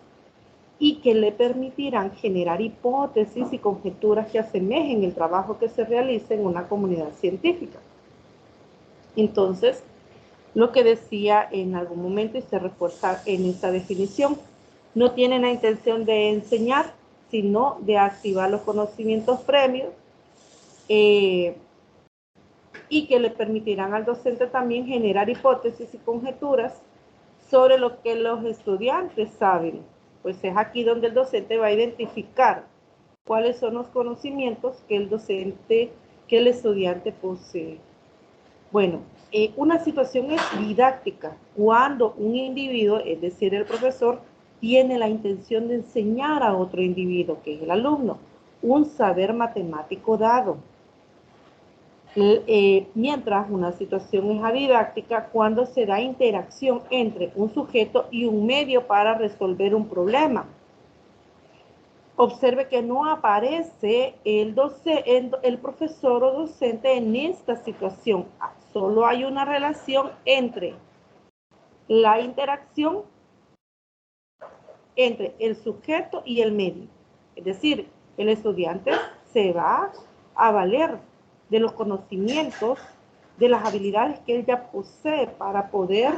y que le permitirán generar hipótesis y conjeturas que asemejen el trabajo que se realiza en una comunidad científica. Entonces, lo que decía en algún momento y se refuerza en esta definición, no tiene la intención de enseñar, sino de activar los conocimientos previos y que le permitirán al docente también generar hipótesis y conjeturas sobre lo que los estudiantes saben. Pues es aquí donde el docente va a identificar cuáles son los conocimientos que el estudiante posee. Bueno, una situación es didáctica cuando un individuo, es decir, el profesor, tiene la intención de enseñar a otro individuo, que es el alumno, un saber matemático dado. Mientras una situación es adidáctica cuando se da interacción entre un sujeto y un medio para resolver un problema. Observe que no aparece el profesor o docente en esta situación. Solo hay una relación entre la interacción entre el sujeto y el medio. Es decir, el estudiante se va a valer de los conocimientos, de las habilidades que él ya posee para poder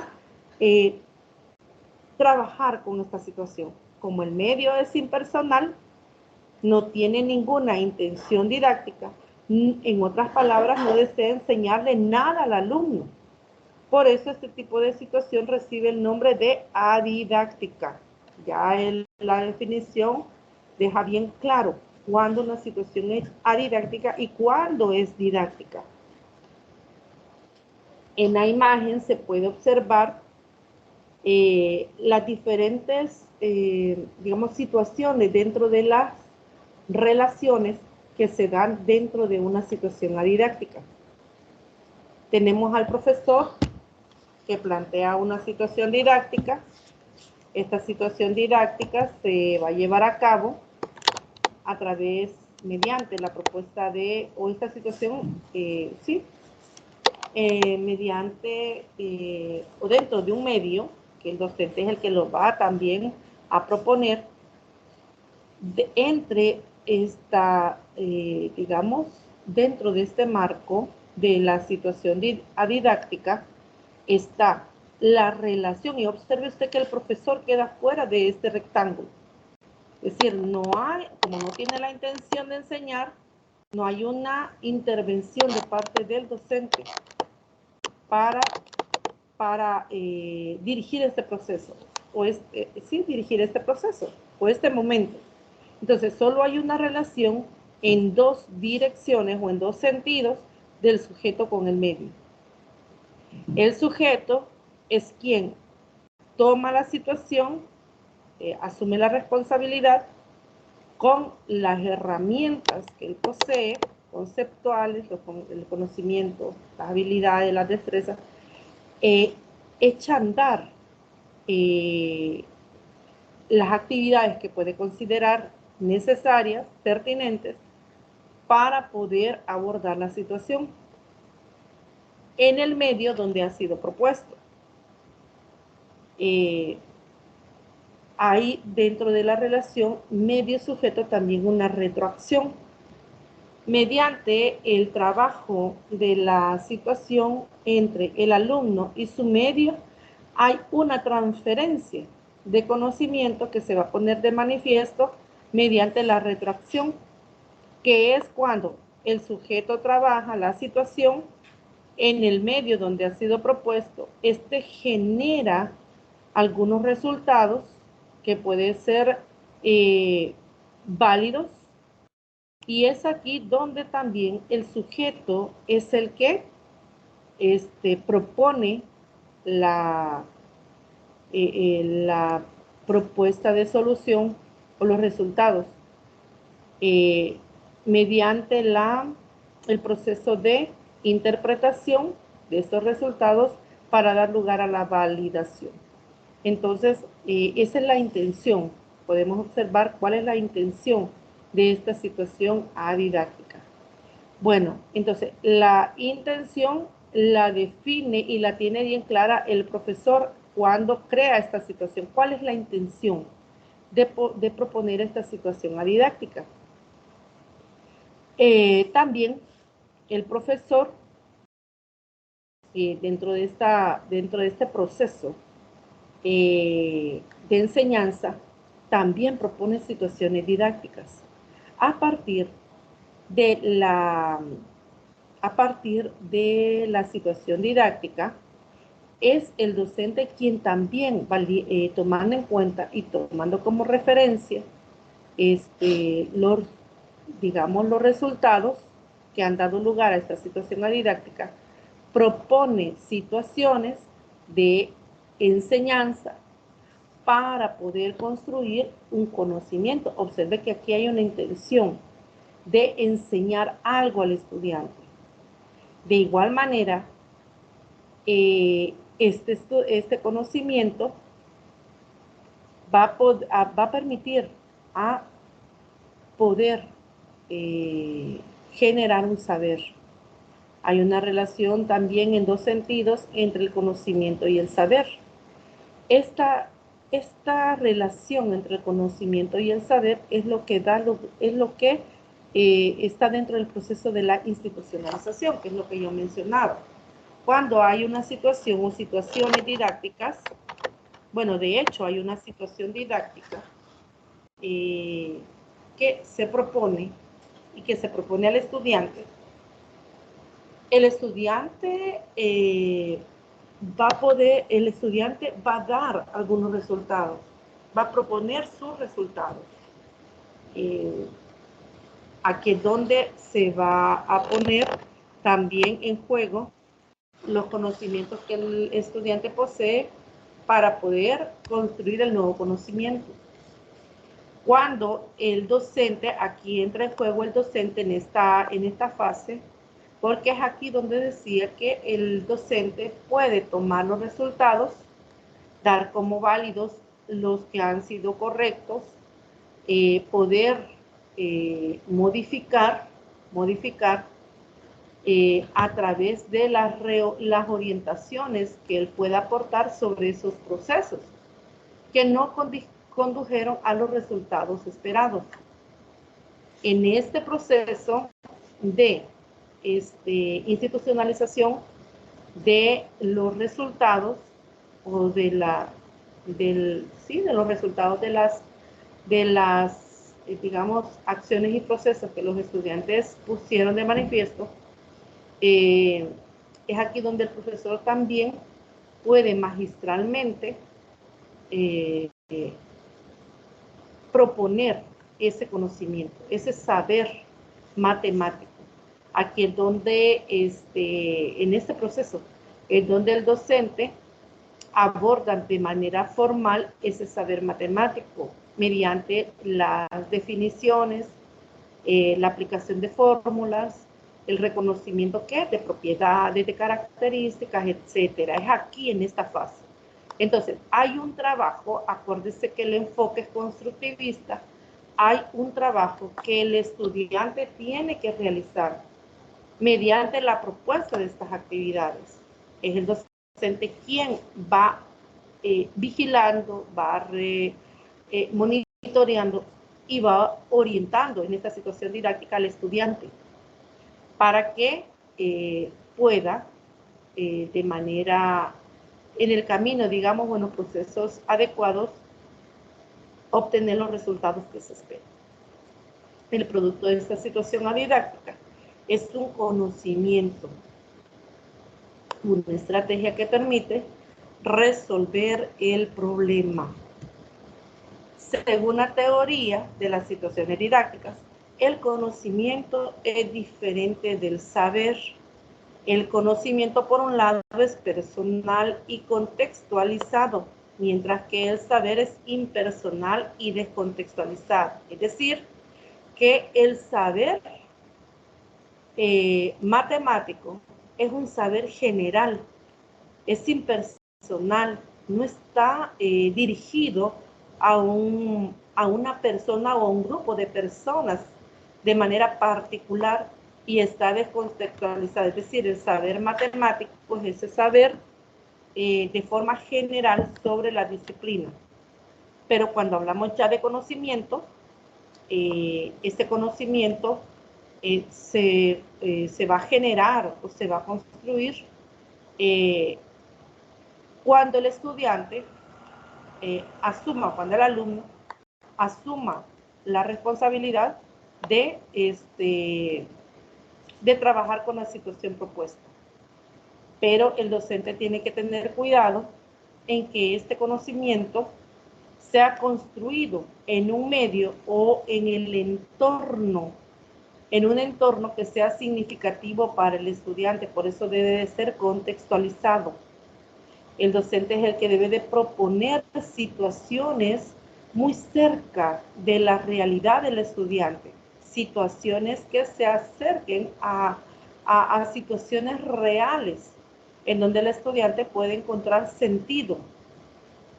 trabajar con esta situación. Como el medio es impersonal, no tiene ninguna intención didáctica, en otras palabras, no desea enseñarle nada al alumno. Por eso este tipo de situación recibe el nombre de adidáctica. Ya la definición deja bien claro cuándo una situación es adidáctica y cuándo es didáctica. En la imagen se puede observar las diferentes, situaciones dentro de las relaciones que se dan dentro de una situación adidáctica. Tenemos al profesor que plantea una situación didáctica. Esta situación didáctica se va a llevar a cabo a través mediante la propuesta de, o esta situación, mediante o dentro de un medio, que el docente es el que lo va también a proponer, entre esta, digamos, dentro de este marco de la situación didáctica, está la relación, y observe usted que el profesor queda fuera de este rectángulo. Es decir, no hay, como no tiene la intención de enseñar, no hay una intervención de parte del docente para dirigir este proceso, o dirigir este proceso, o este momento. Entonces, solo hay una relación en dos direcciones o en dos sentidos del sujeto con el medio. El sujeto es quien toma la situación, asume la responsabilidad con las herramientas que él posee, conceptuales, el conocimiento, las habilidades, las destrezas, echa a andar las actividades que puede considerar necesarias, pertinentes, para poder abordar la situación en el medio donde ha sido propuesto. Hay dentro de la relación medio-sujeto también una retroacción. Mediante el trabajo de la situación entre el alumno y su medio, hay una transferencia de conocimiento que se va a poner de manifiesto mediante la retroacción, que es cuando el sujeto trabaja la situación en el medio donde ha sido propuesto. Este genera algunos resultados que pueden ser válidos, y es aquí donde también el sujeto es el que propone la propuesta de solución o los resultados mediante el proceso de interpretación de estos resultados para dar lugar a la validación. Entonces, esa es la intención. Podemos observar cuál es la intención de esta situación didáctica. Bueno, entonces, la intención la define y la tiene bien clara el profesor cuando crea esta situación. ¿Cuál es la intención de proponer esta situación didáctica? También el profesor, dentro de este proceso de enseñanza, también propone situaciones didácticas a partir de la situación didáctica. Es el docente quien también, tomando en cuenta y tomando como referencia los resultados que han dado lugar a esta situación didáctica, propone situaciones de enseñanza para poder construir un conocimiento. Observe que aquí hay una intención de enseñar algo al estudiante. De igual manera, este conocimiento va a permitir a poder generar un saber. Hay una relación también en dos sentidos entre el conocimiento y el saber. Esta relación entre el conocimiento y el saber es lo que está dentro del proceso de la institucionalización, que es lo que yo mencionaba. Cuando hay una situación o situaciones didácticas, bueno, de hecho hay una situación didáctica que se propone y que se propone al estudiante. El estudiante va a dar algunos resultados, va a proponer sus resultados. Aquí es donde se va a poner también en juego los conocimientos que el estudiante posee para poder construir el nuevo conocimiento. Cuando el docente, aquí entra en juego el docente en esta fase, porque es aquí donde decía que el docente puede tomar los resultados, dar como válidos los que han sido correctos, poder modificar a través de las orientaciones que él pueda aportar sobre esos procesos que no condujeron a los resultados esperados. En este proceso de institucionalización de los resultados o de los resultados de las digamos, acciones y procesos que los estudiantes pusieron de manifiesto, es aquí donde el profesor también puede magistralmente proponer ese conocimiento, ese saber matemático. Aquí es donde, en este proceso, es donde el docente aborda de manera formal ese saber matemático mediante las definiciones, la aplicación de fórmulas, el reconocimiento de propiedades, de características, etcétera. Es aquí en esta fase. Entonces, hay un trabajo, acuérdese que el enfoque es constructivista, hay un trabajo que el estudiante tiene que realizar mediante la propuesta de estas actividades. Es el docente quien va vigilando, va monitoreando y va orientando en esta situación didáctica al estudiante para que pueda de manera, en el camino, digamos, o en los procesos adecuados, obtener los resultados que se esperan. El producto de esta situación didáctica es un conocimiento, una estrategia que permite resolver el problema. Según la teoría de las situaciones didácticas, el conocimiento es diferente del saber. El conocimiento, por un lado, es personal y contextualizado, mientras que el saber es impersonal y descontextualizado. Es decir, que el saber matemático es un saber general, es impersonal, no está dirigido a una persona o a un grupo de personas de manera particular y está descontextualizado. Es decir, el saber matemático es ese saber de forma general sobre la disciplina. Pero cuando hablamos ya de conocimiento, este conocimiento se va a generar o se va a construir cuando el estudiante cuando el alumno asuma la responsabilidad de trabajar con la situación propuesta. Pero el docente tiene que tener cuidado en que este conocimiento sea construido en un medio o en el entorno, en un entorno que sea significativo para el estudiante. Por eso debe de ser contextualizado. El docente es el que debe de proponer situaciones muy cerca de la realidad del estudiante, situaciones que se acerquen a situaciones reales, en donde el estudiante puede encontrar sentido.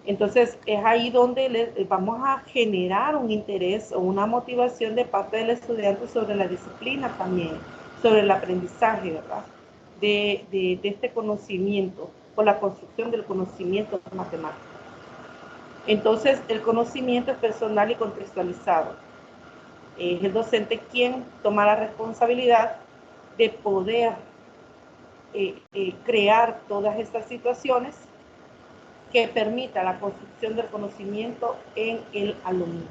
Entonces, es ahí donde vamos a generar un interés o una motivación de parte del estudiante sobre la disciplina también, sobre el aprendizaje, ¿verdad? De este conocimiento, o la construcción del conocimiento matemático. Entonces, el conocimiento es personal y contextualizado. Es el docente quien toma la responsabilidad de poder crear todas estas situaciones que permita la construcción del conocimiento en el alumno.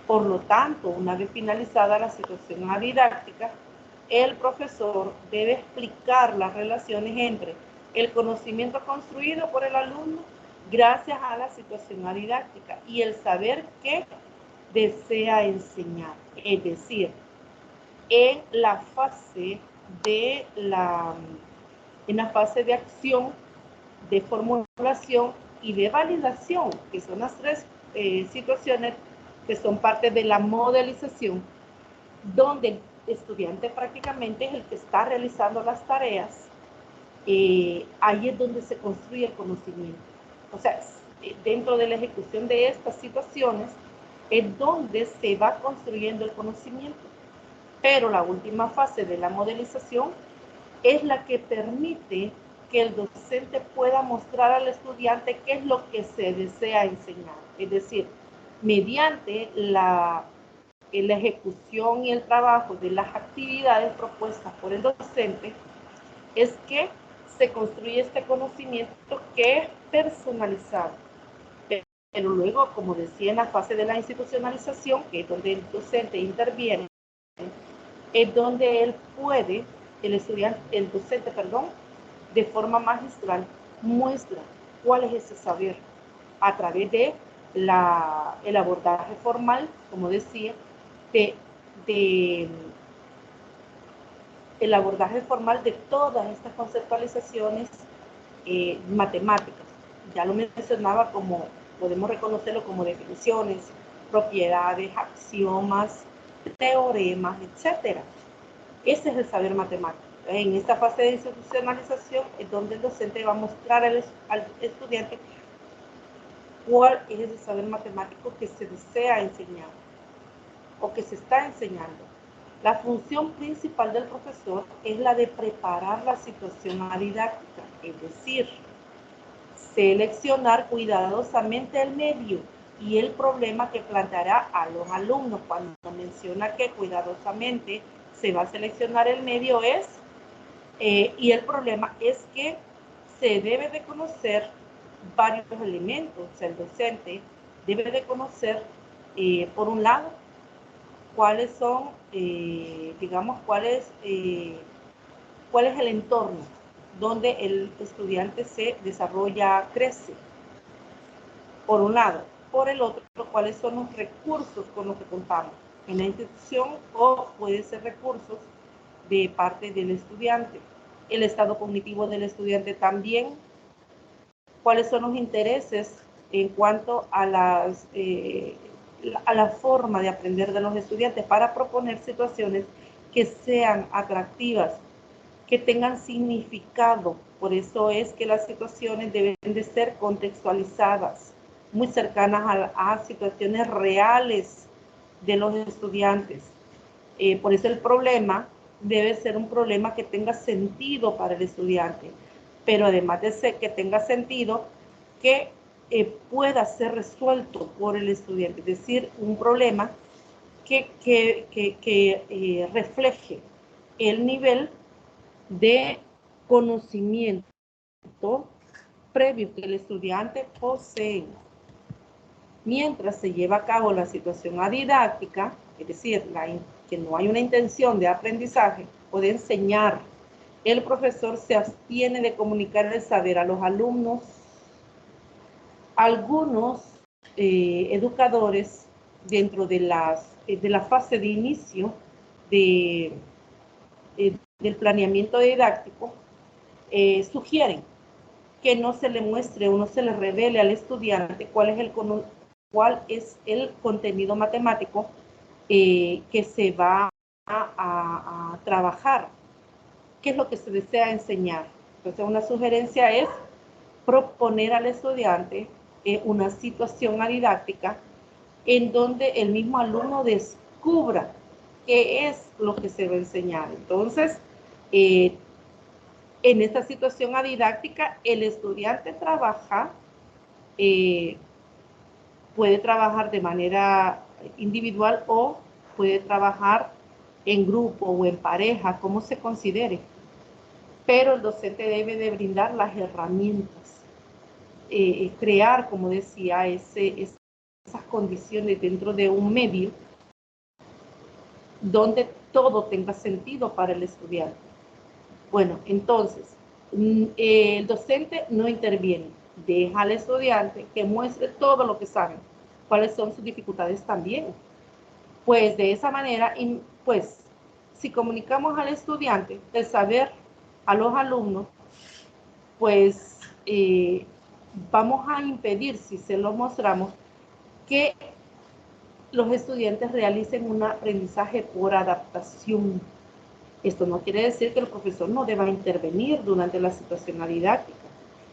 Por lo tanto, una vez finalizada la situación didáctica, el profesor debe explicar las relaciones entre el conocimiento construido por el alumno gracias a la situación didáctica y el saber que desea enseñar. Es decir, en la fase de acción, de formulación y de validación, que son las tres situaciones que son parte de la modelización, donde el estudiante prácticamente es el que está realizando las tareas. Ahí es donde se construye el conocimiento. O sea, dentro de la ejecución de estas situaciones, es donde se va construyendo el conocimiento. Pero la última fase de la modelización es la que permite que el docente pueda mostrar al estudiante qué es lo que se desea enseñar. Es decir, mediante la ejecución y el trabajo de las actividades propuestas por el docente, es que se construye este conocimiento que es personalizado. Pero luego, como decía, en la fase de la institucionalización, que es donde el docente interviene, es donde él puede, el docente, de forma magistral, muestra cuál es ese saber a través de el abordaje formal, como decía, de el abordaje formal de todas estas conceptualizaciones matemáticas. Ya lo mencionaba, como podemos reconocerlo como definiciones, propiedades, axiomas, teoremas, etc. Ese es el saber matemático. En esta fase de institucionalización es donde el docente va a mostrar al estudiante cuál es ese saber matemático que se desea enseñar o que se está enseñando. La función principal del profesor es la de preparar la situación didáctica, es decir, seleccionar cuidadosamente el medio y el problema que planteará a los alumnos. Cuando menciona que cuidadosamente se va a seleccionar el medio y el problema es que se debe de conocer varios elementos. O sea, el docente debe de conocer, por un lado, cuáles son, digamos, cuál es el entorno donde el estudiante se desarrolla, crece, por un lado. Por el otro, cuáles son los recursos con los que contamos en la institución, o puede ser recursos de parte del estudiante. El estado cognitivo del estudiante también. Cuáles son los intereses en cuanto a la forma de aprender de los estudiantes, para proponer situaciones que sean atractivas, que tengan significado. Por eso es que las situaciones deben de ser contextualizadas, muy cercanas a situaciones reales de los estudiantes. Por eso el problema debe ser un problema que tenga sentido para el estudiante, pero además de que tenga sentido, que pueda ser resuelto por el estudiante, es decir, un problema que refleje el nivel de conocimiento previo que el estudiante posee. Mientras se lleva a cabo la situación didáctica, es decir, que no hay una intención de aprendizaje o de enseñar, el profesor se abstiene de comunicar el saber a los alumnos. Algunos educadores, dentro de la fase de inicio del planeamiento didáctico, sugieren que no se le muestre o no se le revele al estudiante cuál es el contenido matemático que se va a trabajar, qué es lo que se desea enseñar. Entonces, una sugerencia es proponer al estudiante una situación didáctica en donde el mismo alumno descubra qué es lo que se va a enseñar. Entonces, en esta situación didáctica, el estudiante puede trabajar de manera individual o puede trabajar en grupo o en pareja, como se considere. Pero el docente debe de brindar las herramientas, crear, como decía, esas condiciones dentro de un medio donde todo tenga sentido para el estudiante. Bueno, entonces, el docente no interviene, deja al estudiante que muestre todo lo que sabe, cuáles son sus dificultades también. Pues de esa manera, pues, si comunicamos al estudiante el saber a los alumnos, pues vamos a impedir, si se lo mostramos, que los estudiantes realicen un aprendizaje por adaptación. Esto no quiere decir que el profesor no deba intervenir durante la situación didáctica,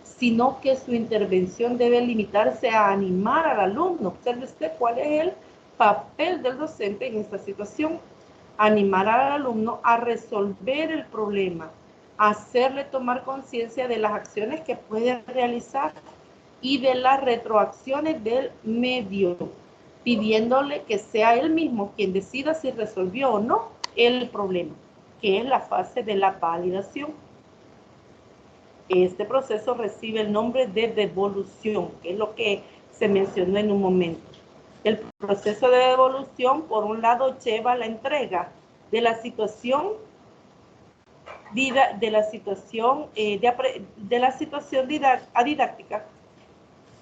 sino que su intervención debe limitarse a animar al alumno. Observe usted cuál es Papel del docente en esta situación: animar al alumno a resolver el problema, hacerle tomar conciencia de las acciones que puede realizar y de las retroacciones del medio, pidiéndole que sea él mismo quien decida si resolvió o no el problema, que es la fase de la validación. Este proceso recibe el nombre de devolución, que es lo que se mencionó en un momento. El proceso de devolución, por un lado, lleva a la entrega de la situación didáctica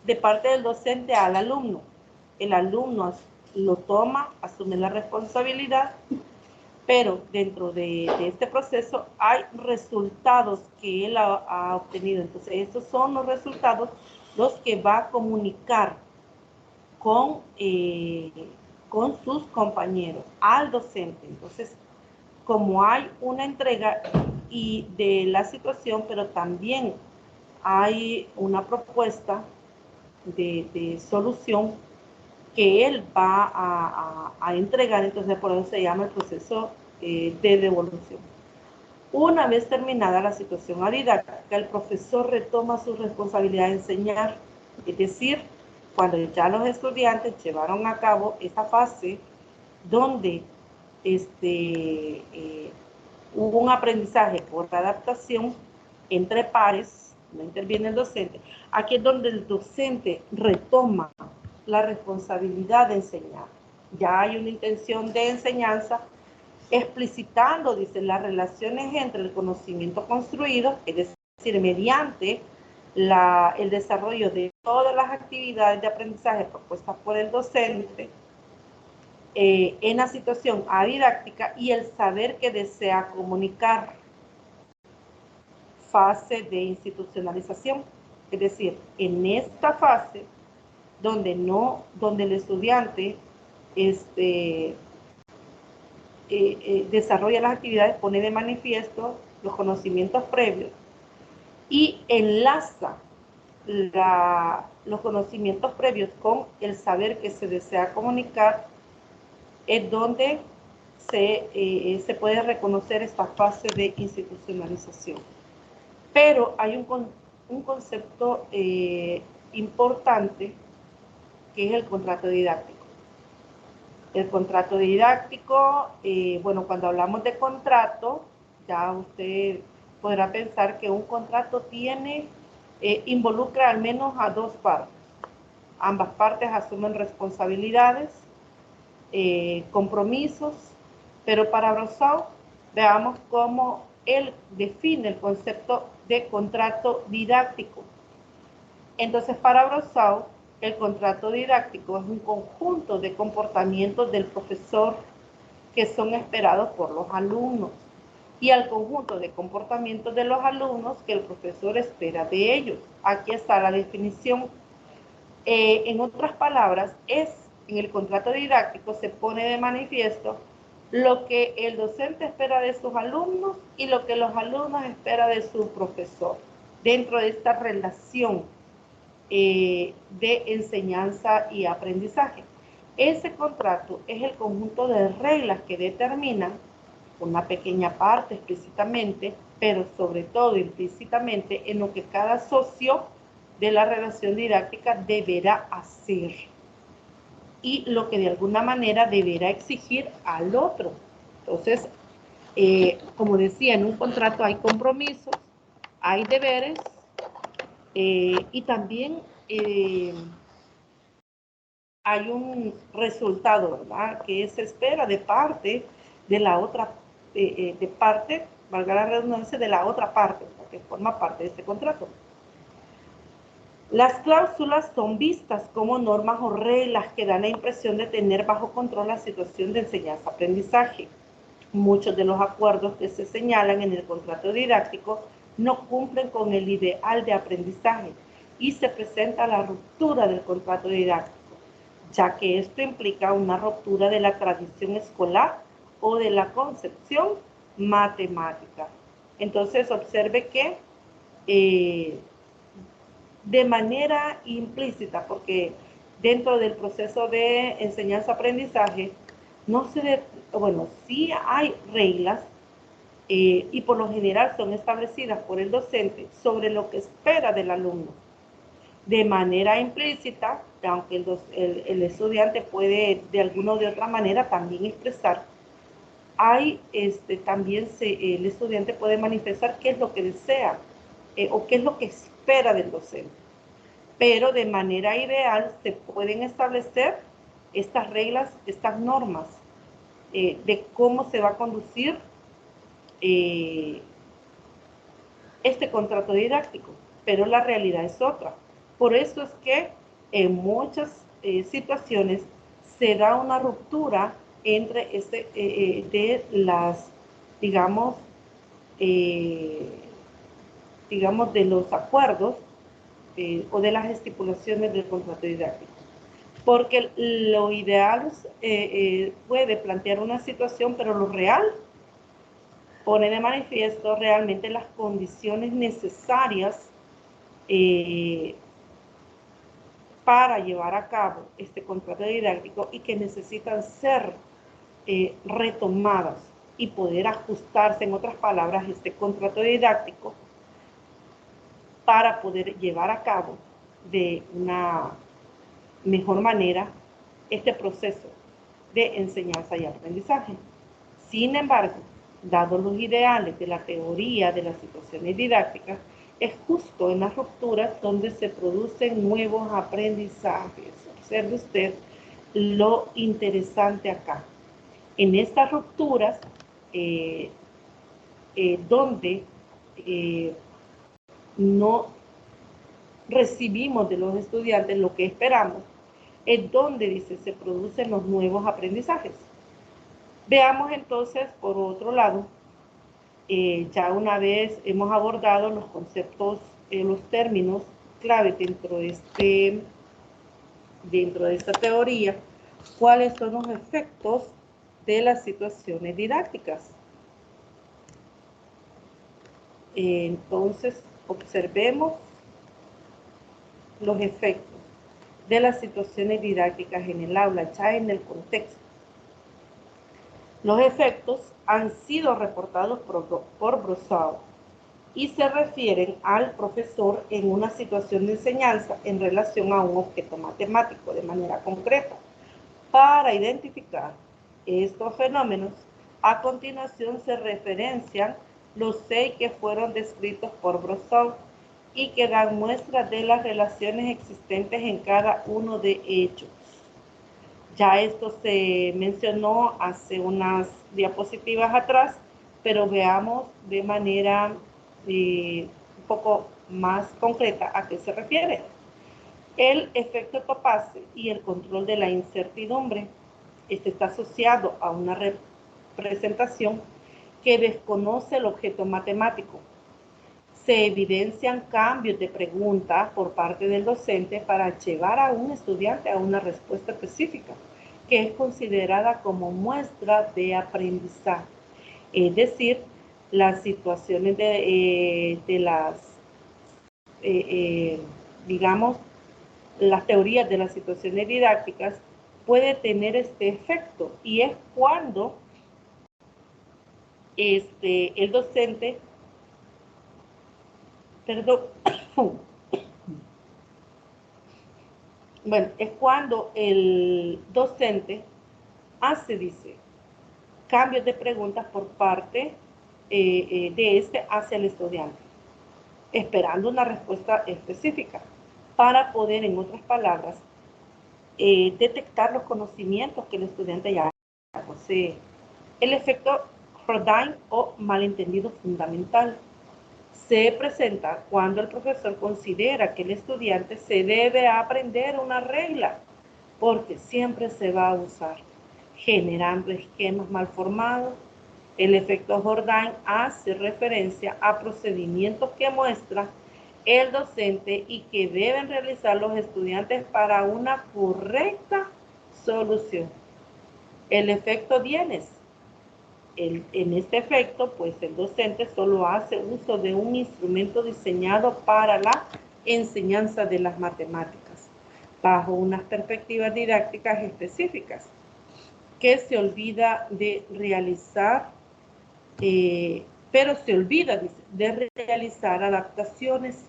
de parte del docente al alumno. El alumno lo toma, asume la responsabilidad, pero dentro de este proceso hay resultados que él ha obtenido. Entonces, estos son los resultados los que va a comunicar con sus compañeros al docente. Entonces, como hay una entrega y de la situación, pero también hay una propuesta de solución que él va a entregar, entonces por eso se llama el proceso de devolución. Una vez terminada la situación didáctica, el profesor retoma su responsabilidad de enseñar, es decir, cuando ya los estudiantes llevaron a cabo esa fase donde hubo un aprendizaje por adaptación entre pares, no interviene el docente. Aquí es donde el docente retoma la responsabilidad de enseñar. Ya hay una intención de enseñanza explicitando, dice, las relaciones entre el conocimiento construido, es decir, mediante el desarrollo de todas las actividades de aprendizaje propuestas por el docente, en la situación didáctica y el saber que desea comunicar. Fase de institucionalización, es decir, en esta fase donde el estudiante desarrolla las actividades, pone de manifiesto los conocimientos previos y enlaza los conocimientos previos con el saber que se desea comunicar, es donde se puede reconocer esta fase de institucionalización. Pero hay un concepto importante, que es el contrato didáctico. El contrato didáctico, bueno, cuando hablamos de contrato, ya usted podrá pensar que un contrato involucra al menos a dos partes. Ambas partes asumen responsabilidades, compromisos, pero para Rousseau, veamos cómo él define el concepto de contrato didáctico. Entonces, para Rousseau, el contrato didáctico es un conjunto de comportamientos del profesor que son esperados por los alumnos y al conjunto de comportamientos de los alumnos que el profesor espera de ellos. Aquí está la definición. En otras palabras, en el contrato didáctico se pone de manifiesto lo que el docente espera de sus alumnos y lo que los alumnos esperan de su profesor, dentro de esta relación de enseñanza y aprendizaje. Ese contrato es el conjunto de reglas que determinan, una pequeña parte explícitamente, pero sobre todo implícitamente, en lo que cada socio de la relación didáctica deberá hacer y lo que de alguna manera deberá exigir al otro. Entonces, como decía, en un contrato hay compromisos, hay deberes y también hay un resultado, ¿verdad?, que se espera de parte de la otra, valga la redundancia, de la otra parte, que forma parte de este contrato. Las cláusulas son vistas como normas o reglas que dan la impresión de tener bajo control la situación de enseñanza-aprendizaje. Muchos de los acuerdos que se señalan en el contrato didáctico no cumplen con el ideal de aprendizaje y se presenta la ruptura del contrato didáctico, ya que esto implica una ruptura de la tradición escolar o de la concepción matemática. Entonces, observe que de manera implícita, porque dentro del proceso de enseñanza-aprendizaje, bueno, sí hay reglas y por lo general son establecidas por el docente sobre lo que espera del alumno. De manera implícita, aunque el estudiante puede de alguna o de otra manera también expresar, también el estudiante puede manifestar qué es lo que desea o qué es lo que espera del docente. Pero de manera ideal se pueden establecer estas reglas, estas normas de cómo se va a conducir este contrato didáctico, pero la realidad es otra. Por eso es que en muchas situaciones se da una ruptura entre de las, digamos, de los acuerdos o de las estipulaciones del contrato didáctico. Porque lo ideal puede plantear una situación, pero lo real pone de manifiesto realmente las condiciones necesarias para llevar a cabo este contrato didáctico y que necesitan ser retomadas y poder ajustarse, en otras palabras, este contrato didáctico para poder llevar a cabo de una mejor manera este proceso de enseñanza y aprendizaje. Sin embargo, dados los ideales de la teoría de las situaciones didácticas, es justo en las rupturas donde se producen nuevos aprendizajes. Observe usted lo interesante acá. En estas rupturas, donde no recibimos de los estudiantes lo que esperamos, es donde, dice, se producen los nuevos aprendizajes. Veamos entonces, por otro lado, ya una vez hemos abordado los conceptos, los términos clave dentro de esta teoría, cuáles son los efectos de las situaciones didácticas. Entonces, observemos los efectos de las situaciones didácticas en el aula, ya en el contexto. Los efectos han sido reportados por Brosseau y se refieren al profesor en una situación de enseñanza en relación a un objeto matemático de manera concreta. Para identificar estos fenómenos, a continuación se referencian los 6 que fueron descritos por Brosseau y que dan muestra de las relaciones existentes en cada uno de ellos. Ya esto se mencionó hace unas diapositivas atrás, pero veamos de manera un poco más concreta a qué se refiere. El efecto Topazi y el control de la incertidumbre. Este está asociado a una representación que desconoce el objeto matemático. Se evidencian cambios de preguntas por parte del docente para llevar a un estudiante a una respuesta específica, que es considerada como muestra de aprendizaje. Es decir, las situaciones digamos, las teorías de las situaciones didácticas puede tener este efecto, y es cuando el docente, perdón, bueno, es cuando el docente dice, cambios de preguntas por parte de este hacia el estudiante, esperando una respuesta específica, para poder, en otras palabras, detectar los conocimientos que el estudiante ya posee. El efecto Hordine o malentendido fundamental se presenta cuando el profesor considera que el estudiante se debe aprender una regla, porque siempre se va a usar, generando esquemas mal formados. El efecto Hordine hace referencia a procedimientos que muestra el docente y que deben realizar los estudiantes para una correcta solución. El efecto Dienes. En este efecto, pues el docente solo hace uso de un instrumento diseñado para la enseñanza de las matemáticas. bajo unas perspectivas didácticas específicas, que se olvida de realizar, pero se olvida de realizar adaptaciones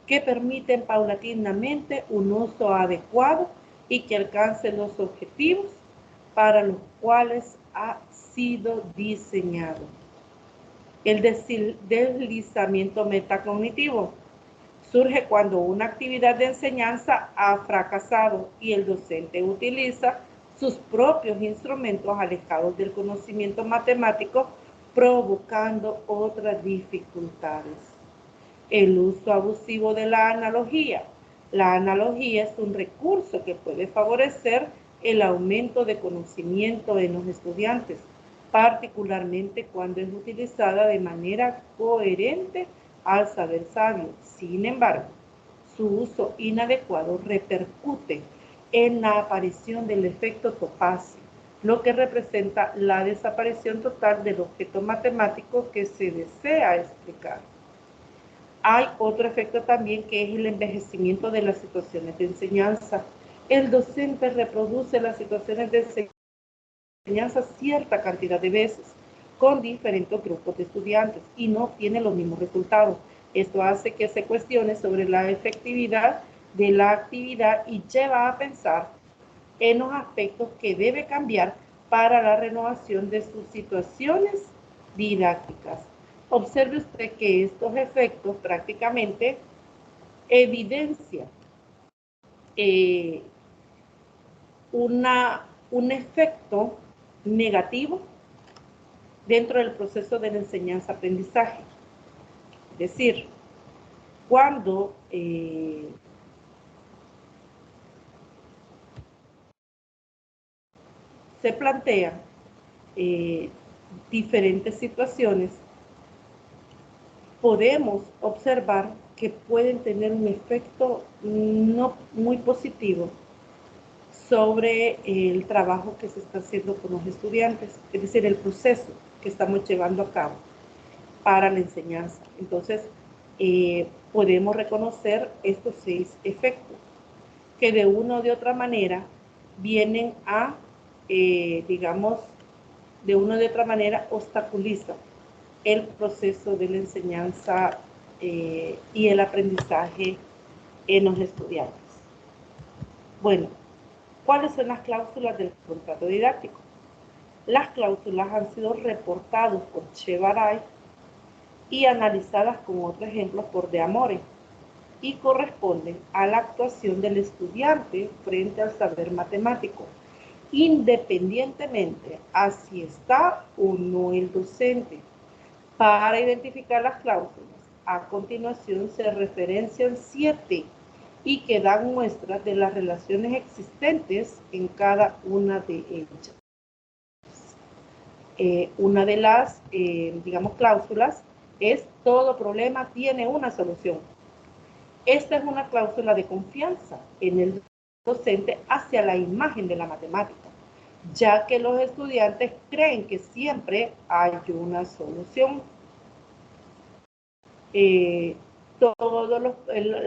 que permiten paulatinamente un uso adecuado y que alcance los objetivos para los cuales ha sido diseñado. El deslizamiento metacognitivo surge cuando una actividad de enseñanza ha fracasado y el docente utiliza sus propios instrumentos alejados del conocimiento matemático, provocando otras dificultades. El uso abusivo de la analogía. La analogía es un recurso que puede favorecer el aumento de conocimiento en los estudiantes, particularmente cuando es utilizada de manera coherente al saber sabio. Sin embargo, su uso inadecuado repercute en la aparición del efecto Topazi, lo que representa la desaparición total del objeto matemático que se desea explicar. Hay otro efecto también, que es el envejecimiento de las situaciones de enseñanza. El docente reproduce las situaciones de enseñanza cierta cantidad de veces con diferentes grupos de estudiantes y no obtiene los mismos resultados. Esto hace que se cuestione sobre la efectividad de la actividad y lleva a pensar en los aspectos que debe cambiar para la renovación de sus situaciones didácticas. Observe usted que estos efectos prácticamente evidencian un efecto negativo dentro del proceso de la enseñanza-aprendizaje. Es decir, cuando se plantean diferentes situaciones, podemos observar que pueden tener un efecto no muy positivo sobre el trabajo que se está haciendo con los estudiantes, es decir, el proceso que estamos llevando a cabo para la enseñanza. Entonces, podemos reconocer estos 6 efectos que de una o de otra manera vienen a, digamos, de una o de otra manera obstaculizan el proceso de la enseñanza y el aprendizaje en los estudiantes. Bueno, ¿cuáles son las cláusulas del contrato didáctico? Las cláusulas han sido reportadas por Chevaray y analizadas con otros ejemplos por De Amore y corresponden a la actuación del estudiante frente al saber matemático, independientemente a si está o no el docente. Para identificar las cláusulas, a continuación se referencian 7 y que dan muestras de las relaciones existentes en cada una de ellas. Una de las, digamos, cláusulas es: todo problema tiene una solución. Esta es una cláusula de confianza en el docente hacia la imagen de la matemática, ya que los estudiantes creen que siempre hay una solución.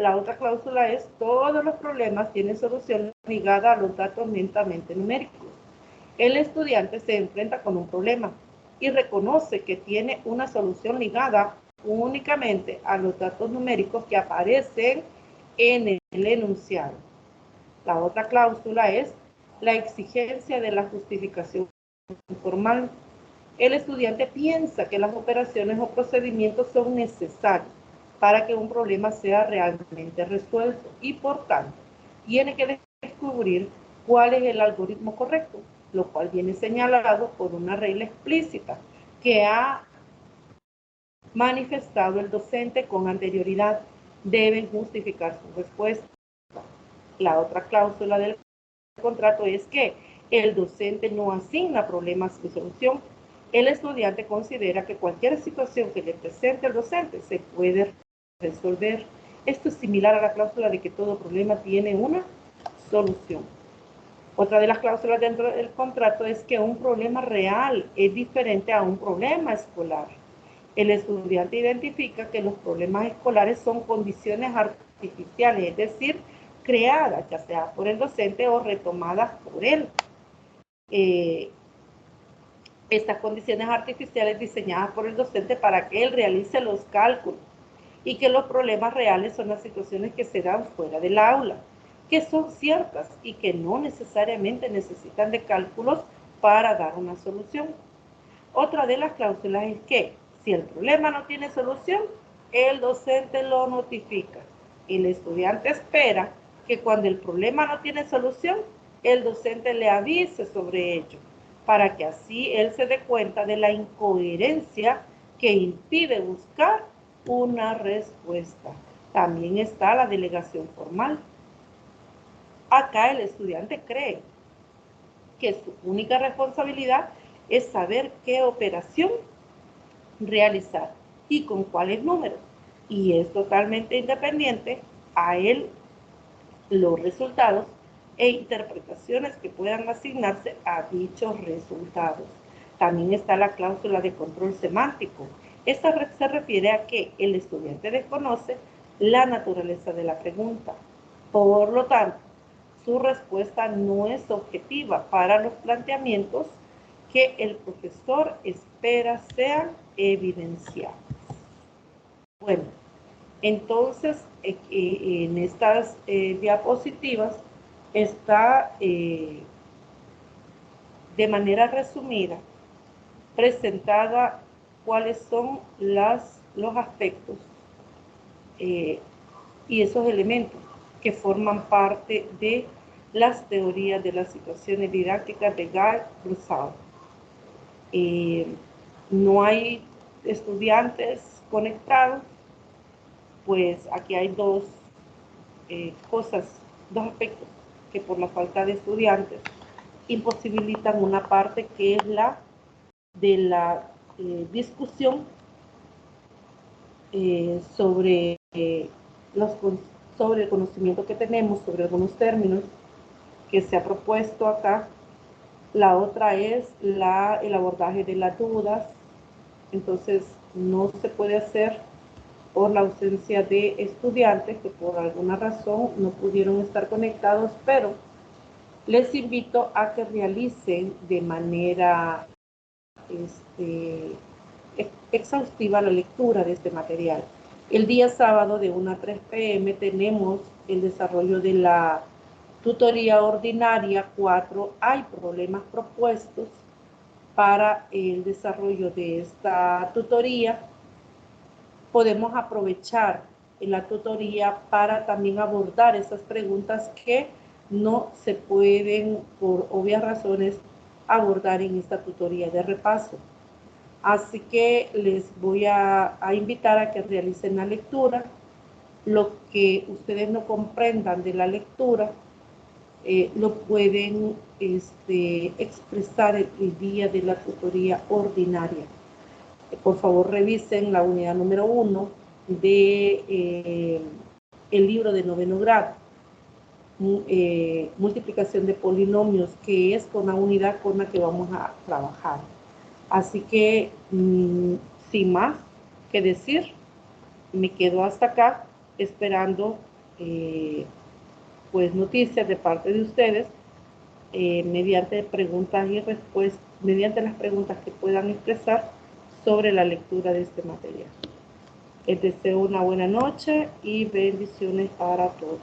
La otra cláusula es: todos los problemas tienen solución ligada a los datos netamente numéricos. El estudiante se enfrenta con un problema y reconoce que tiene una solución ligada únicamente a los datos numéricos que aparecen en el enunciado. La otra cláusula es la exigencia de la justificación formal. El estudiante piensa que las operaciones o procedimientos son necesarios para que un problema sea realmente resuelto y, por tanto, tiene que descubrir cuál es el algoritmo correcto, lo cual viene señalado por una regla explícita que ha manifestado el docente con anterioridad. Deben justificar su respuesta. La otra cláusula del contrato es que el docente no asigna problemas sin solución. El estudiante considera que cualquier situación que le presente el docente se puede resolver. Esto es similar a la cláusula de que todo problema tiene una solución. Otra de las cláusulas dentro del contrato es que un problema real es diferente a un problema escolar. El estudiante identifica que los problemas escolares son condiciones artificiales, es decir, creadas, ya sea por el docente o retomadas por él. Estas condiciones artificiales diseñadas por el docente para que él realice los cálculos y que los problemas reales son las situaciones que se dan fuera del aula, que son ciertas y que no necesariamente necesitan de cálculos para dar una solución. Otra de las cláusulas es que si el problema no tiene solución, el docente lo notifica. El estudiante espera que cuando el problema no tiene solución, el docente le avise sobre ello, para que así él se dé cuenta de la incoherencia que impide buscar una respuesta. También está la delegación formal. Acá el estudiante cree que su única responsabilidad es saber qué operación realizar y con cuáles números. Y es totalmente independiente a él los resultados e interpretaciones que puedan asignarse a dichos resultados. También está la cláusula de control semántico. Esta se refiere a que el estudiante desconoce la naturaleza de la pregunta. Por lo tanto, su respuesta no es objetiva para los planteamientos que el profesor espera sean evidenciados. Bueno, entonces en estas diapositivas está de manera resumida presentada cuáles son los aspectos y esos elementos que forman parte de las teorías de las situaciones didácticas de Guy-Broussard. No hay estudiantes conectados, pues aquí hay dos aspectos que por la falta de estudiantes imposibilitan una parte que es la de la discusión sobre el conocimiento que tenemos sobre algunos términos que se ha propuesto acá. La otra es el abordaje de las dudas. Entonces no se puede hacer por la ausencia de estudiantes que por alguna razón no pudieron estar conectados, pero les invito a que realicen de manera exhaustiva la lectura de este material. El día sábado de 1 a 3 p.m. tenemos el desarrollo de la tutoría ordinaria 4. Hay problemas propuestos para el desarrollo de esta tutoría. Podemos aprovechar la tutoría para también abordar esas preguntas que no se pueden, por obvias razones, abordar en esta tutoría de repaso. Así que les voy a invitar a que realicen la lectura. Lo que ustedes no comprendan de la lectura, lo pueden expresar el día de la tutoría ordinaria. Por favor, revisen la unidad número 1 de el libro de noveno grado, multiplicación de polinomios, que es con la unidad con la que vamos a trabajar. Así que, sin más que decir, me quedo hasta acá esperando pues noticias de parte de ustedes mediante preguntas y respuestas, mediante las preguntas que puedan expresar sobre la lectura de este material. Les deseo una buena noche y bendiciones para todos.